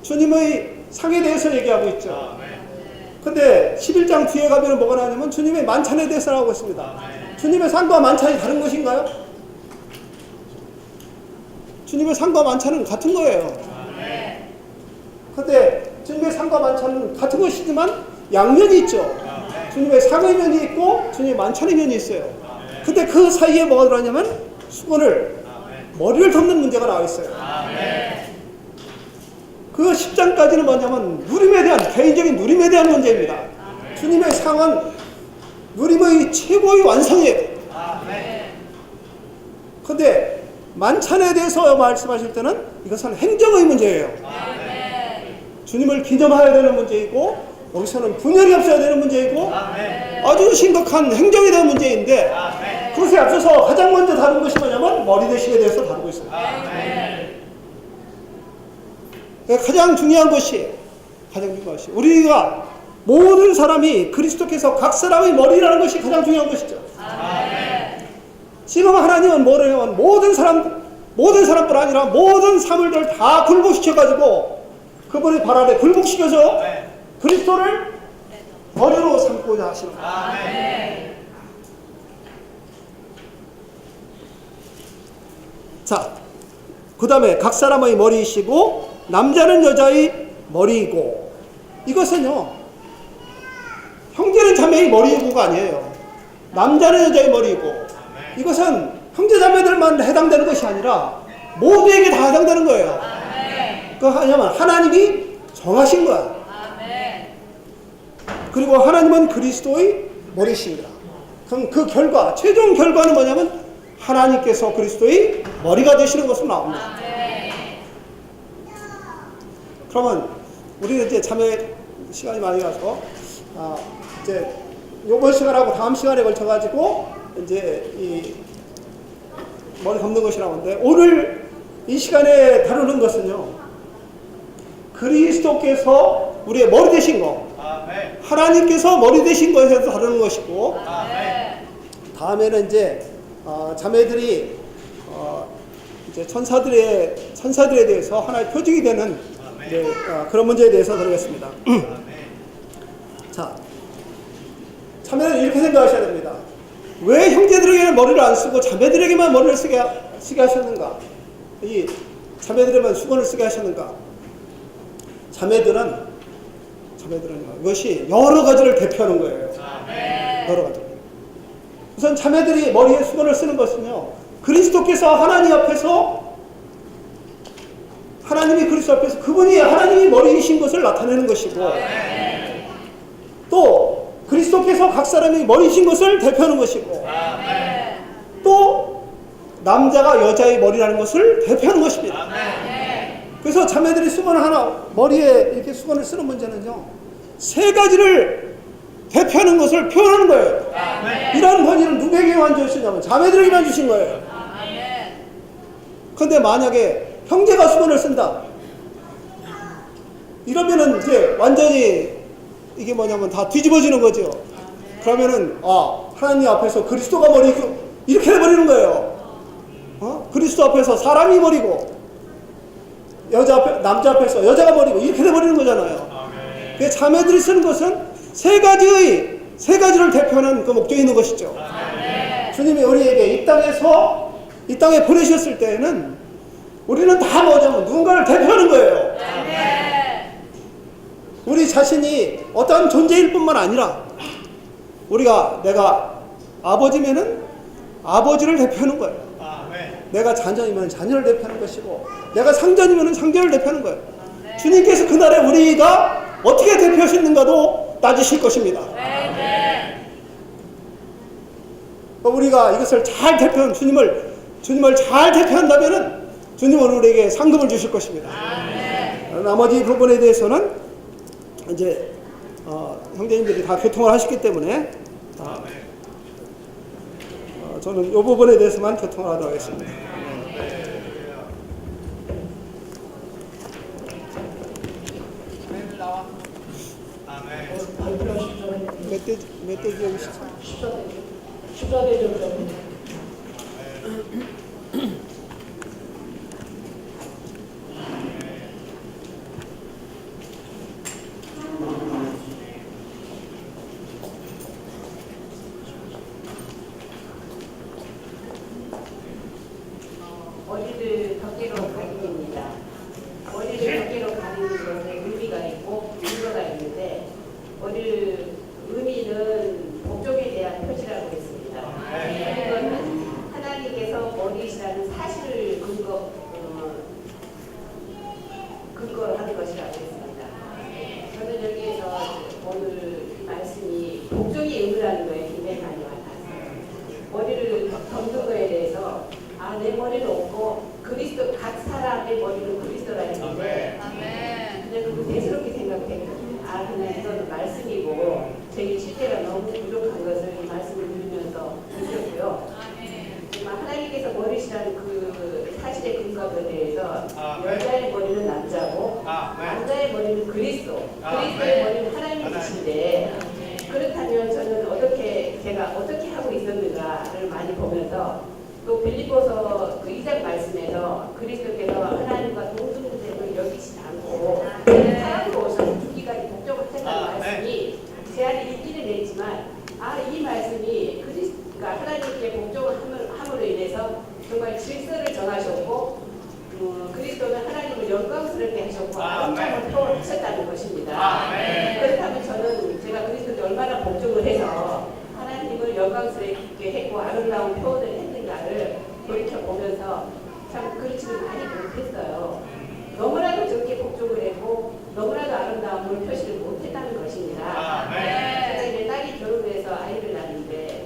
주님의 상에 대해서 얘기하고 있죠. 근데 11장 뒤에 가면 뭐가 나오냐면 주님의 만찬에 대해서 나오고 있습니다. 주님의 상과 만찬이 다른 것인가요? 주님의 상과 만찬은 같은 거예요. 근데 주님의 상과 만찬은 같은 것이지만 양면이 있죠. 주님의 상의 면이 있고 주님의 만찬의 면이 있어요. 근데 그 사이에 뭐가 들어가냐면 수건을 머리를 덮는 문제가 나와 있어요. 그 10장까지는 뭐냐면 누림에 대한 개인적인 누림에 대한 문제입니다. 주님의 상은 누림의 최고의 완성이에요. 근데 만찬에 대해서 말씀하실 때는 이것은 행정의 문제예요. 주님을 기념해야 되는 문제이고 여기서는 분열이 없어야 되는 문제이고 아주 심각한 행정에 대한 문제인데 그것에 앞서서 가장 먼저 다룬 것이 뭐냐면 머리 대신에 대해서 다루고 있습니다. 가장 중요한 것이 우리가 모든 사람이 그리스도께서 각 사람의 머리라는 것이 가장 중요한 것이죠. 지금 하나님은 뭐래요? 모든 사람뿐 아니라 모든 사물들을 다 굴복시켜가지고 그분의 발 아래 굴복시켜서 그리스도를 머리로 삼고자 하시는 거예요. 자, 그 다음에 각 사람의 머리이시고 남자는 여자의 머리이고 이것은요 형제는 자매의 머리이고가 아니에요. 남자는 여자의 머리이고 이것은 형제 자매들만 해당되는 것이 아니라 모두에게 다 해당되는 거예요. 왜냐하면 하나님이 정하신 거야. 그리고 하나님은 그리스도의 머리이십니다. 그럼 그 결과, 최종 결과는 뭐냐면 하나님께서 그리스도의 머리가 되시는 것으로 나옵니다. 그러면 우리는 이제 참회 시간이 많이 가서 이제 요번 시간하고 다음 시간에 걸쳐가지고 이제 이 머리 감는 것이라고 하는데, 오늘 이 시간에 다루는 것은요, 그리스도께서 우리의 머리 되신 거, 하나님께서 머리 되신 것에 대해서 다루는 것이고, 다음에는 이제 자매들이 이제 천사들에 대해서 하나의 표징이 되는 이제, 그런 문제에 대해서 다루겠습니다. 자, 자매는 이렇게 생각하셔야 됩니다. 왜 형제들에게는 머리를 안 쓰고 자매들에게만 머리를 쓰게 하셨는가? 이 자매들에만 수건을 쓰게 하셨는가? 자매들은요, 이것이 여러 가지를 대표하는 거예요. 여러 가지. 우선 자매들이 머리에 수건을 쓰는 것은요, 그리스도께서 하나님이 그리스도 앞에서 그분이 하나님이 머리이신 것을 나타내는 것이고, 또 그리스도께서 각 사람이 머리이신 것을 대표하는 것이고, 또 남자가 여자의 머리라는 것을 대표하는 것입니다. 그래서 자매들이 머리에 이렇게 수건을 쓰는 문제는요, 세 가지를 대표하는 것을 표현하는 거예요. 이런 권위는 누구에게만 주시냐면 자매들에게만 주신 거예요. 그런데 만약에 형제가 수건을 쓴다, 이러면은 이제 완전히 이게 뭐냐면 다 뒤집어지는 거죠. 그러면은 하나님 앞에서 그리스도가 머리고 이렇게 해버리는 거예요. 그리스도 앞에서 사람이 머리고, 남자 앞에서 여자가 머리고 이렇게 돼버리는 거잖아요. 그 자매들이 쓰는 것은 세 가지를 대표하는 그 목적이 있는 것이죠. 주님이 우리에게 이 땅에 보내셨을 때에는 우리는 다 뭐냐면 누군가를 대표하는 거예요. 우리 자신이 어떠한 존재일 뿐만 아니라, 내가 아버지면은 아버지를 대표하는 거예요. 내가 자녀이면 자녀를 대표하는 것이고, 내가 상전이면 상전을 대표하는 거예요. 주님께서 그날에 우리가 어떻게 대표하셨는가도 따지실 것입니다. 우리가 이것을 잘 대표한 주님을 잘 대표한다면은 주님은 우리에게 상급을 주실 것입니다. 나머지 부분에 대해서는 이제 형제님들이 다 교통을 하셨기 때문에 저는 이 부분에 대해서만 교통을 하도록 하겠습니다. 멧돼지 여기 있어. 14대 정도. 머리를 덮개로 가리입니다. 머리를 덮개로 가리는 것에 의미가 있고 의미가 있는데, 머리를 의미는 복종에 대한 표시라고 했습니다. 이거는 하나님께서 머리이시라는 사실을 근거로 하는 것이라고 했습니다. 저는 여기에서 오늘 말씀이 복종의 의미라는 거에 굉장히 많이 와닿았어요. 머리를 덮는 거에 대해서 내 머리는 없고 그리스도, 각 사람의 머리는 그리스도라 했는데, 근데 그거 대수롭게 생각했거든요. 그냥 이거는 말씀이고 저희 실제가 너무 부족한 것을 이 말씀을 들으면서 느꼈고요. 정말 하나님께서 머리시라는 그 사실의 근거에 대해서 여자의 머리는 남자고 남자의 머리는 그리스도의 머리는 하나님이신데, 그렇다면 저는 제가 어떻게 하고 있었는가를 많이 보면서, 또 빌립보서 그 2장 말씀에서 그리스도께서 하나님과 동등됨을 여기지 않고 사람으로 오셔서 죽기까지 복종을 했다는 말씀이 제 안에 있기는 했지만, 이 말씀이 그러니까 하나님께 복종을 함으로 인해서 정말 질서를 정하셨고, 그리스도는 하나님을 영광스럽게 하셨고 아름다운 표현을 하셨다는 것입니다. 그렇다면 저는 제가 그리스도께 얼마나 복종을 해서 하나님을 영광스럽게 했고 아름다운 표현을 했는가를 돌이켜보면서 참 그렇지는 많이 못했어요. 너무나도 적게 복종을 했고 너무나도 아름다움을 표시를 못했다는 것입니다. 제가 이제 딸이 결혼해서 아이를 낳는데,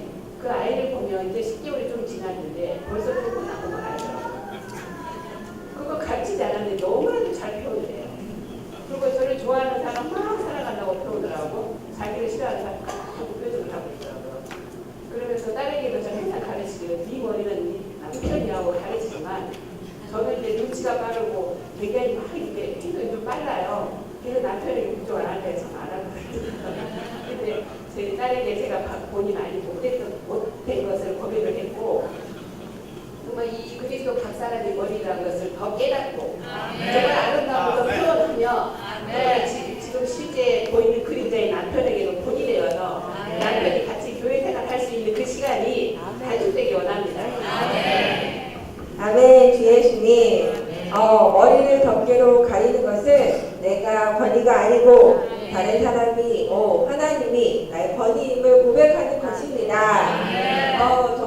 경계로 가리는 것은 내가 권위가 아니고 다른 사람이 하나님이 나의 권위임을 고백하는 것입니다.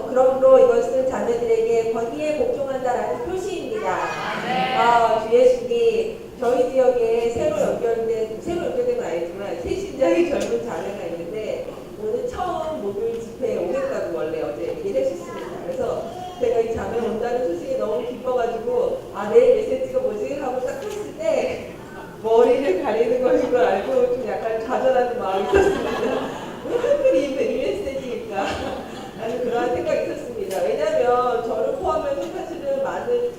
그러므로 이것은 자매들에게 권위에 복종한다라는 표시입니다. 주 예수님 저희 지역에 새로 연결된 건 아니지만 새신자의 젊은 자매가 있는데 오늘 처음 목요일 집회에 오겠다고 원래 어제 얘기를 했었습니다. 그래서 제가 이 자매 온다는 소식에 너무 기뻐가지고 내일 메시지가 뭐지 하고 딱 했을 때 머리를 가리는 것인 걸 알고 좀 약간 좌절하는 마음이 있었습니다. 왜 하필 이 메시지일까? 라는 그러한 생각이 있었습니다. 왜냐하면 저를 포함해서 사실은 많은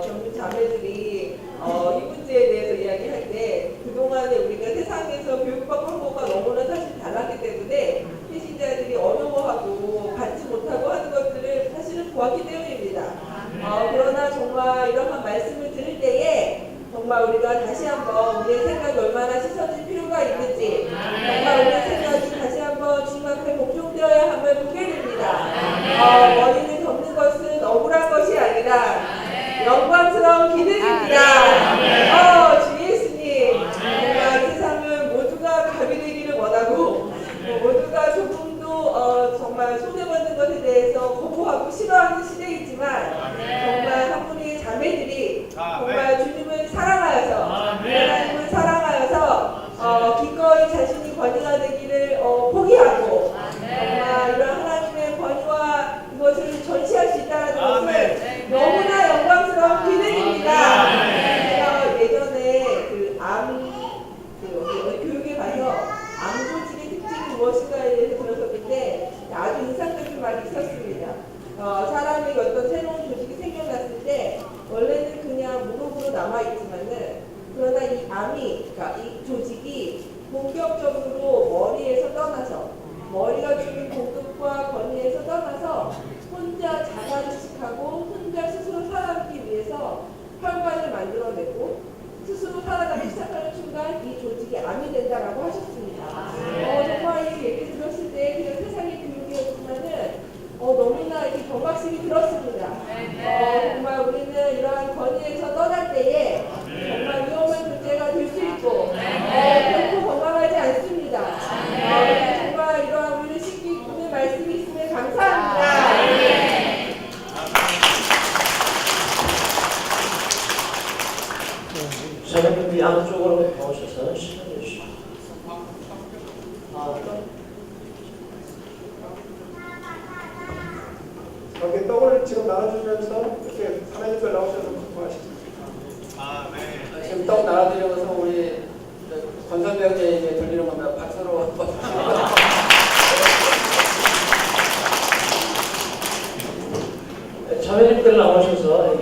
젊은 자매들이 이 문제에 대해서 이야기할 때 그동안에 우리가 세상에서 교육받고 한 것과 너무나 사실 달랐기 때문에 신자들이 어려워하고 받지 못하고 하는 것들을 사실은 보았기 때문입니다. 그러나 정말 이러한 말씀을 들을 때에 정말 우리가 다시 한번 우리의 생각이 얼마나 씻어질 필요가 있는지 정말 우리의 생각이 다시 한번 주님 앞에 복종되어야 함을 보게 됩니다. 머리를 덮는 것은 억울한 것이 아니라 영광스러운 기능입니다. 주 예수님 정말 이 세상은 모두가 갑이 되기를 원하고 모두가 조금도 정말 손해보는 것에 대해서 거부하고 싫어하는 시대이지만 정말 한 분의 자매들이 정말 주님을 사랑하여서 하나님을 사랑하여서 기꺼이 자신이 권위가 되기를 포기하고 정말 이런 하나님의 권위와 이것을 전시할 수 있다는 것은 너무나 영광스러운 기능입니다. 제가 예전에 교육에 가서 암 조직의 특징이 무엇인가에 대해서 들었었는데 아주 인상적인 말이 있었습니다. 사람이 어떤 새로운 조직이 생겨났을 때 원래는 그냥 무릎으로 남아있지만은 그러나 이 암이, 그러니까 이 조직이 본격적으로 머리에서 떠나서 머리가 주는 공급과 권위에서 떠나서 혼자 자가지식하고 혼자 스스로 살아가기 위해서 혈관을 만들어내고 스스로 살아가기 시작하는 순간 이 조직이 암이 된다라고 하셨습니다. 정말 이 얘기 들었을 때 그냥 세상의 교육이었지만은 너무나 이렇게 경각심이 들었습니다. 정말 우리는 이러한 권위에서 떠날 때에 정말 위험한 존재가 될 수 있고 결코 건강하지 않습니다. 정말 이러한 우리를 씻기는 말씀이 있음에 감사합니다. 자매님이 양쪽으로 나오셔서 시간해 주시고. 여기 떡을 지금 나눠주면서 이렇게 사모님들 나오셔서 공부하시죠. 지금 떡 나눠드리면서 우리 권선배에게 들리는 겁니다. 박수로 한번. 자매님들 나오셔서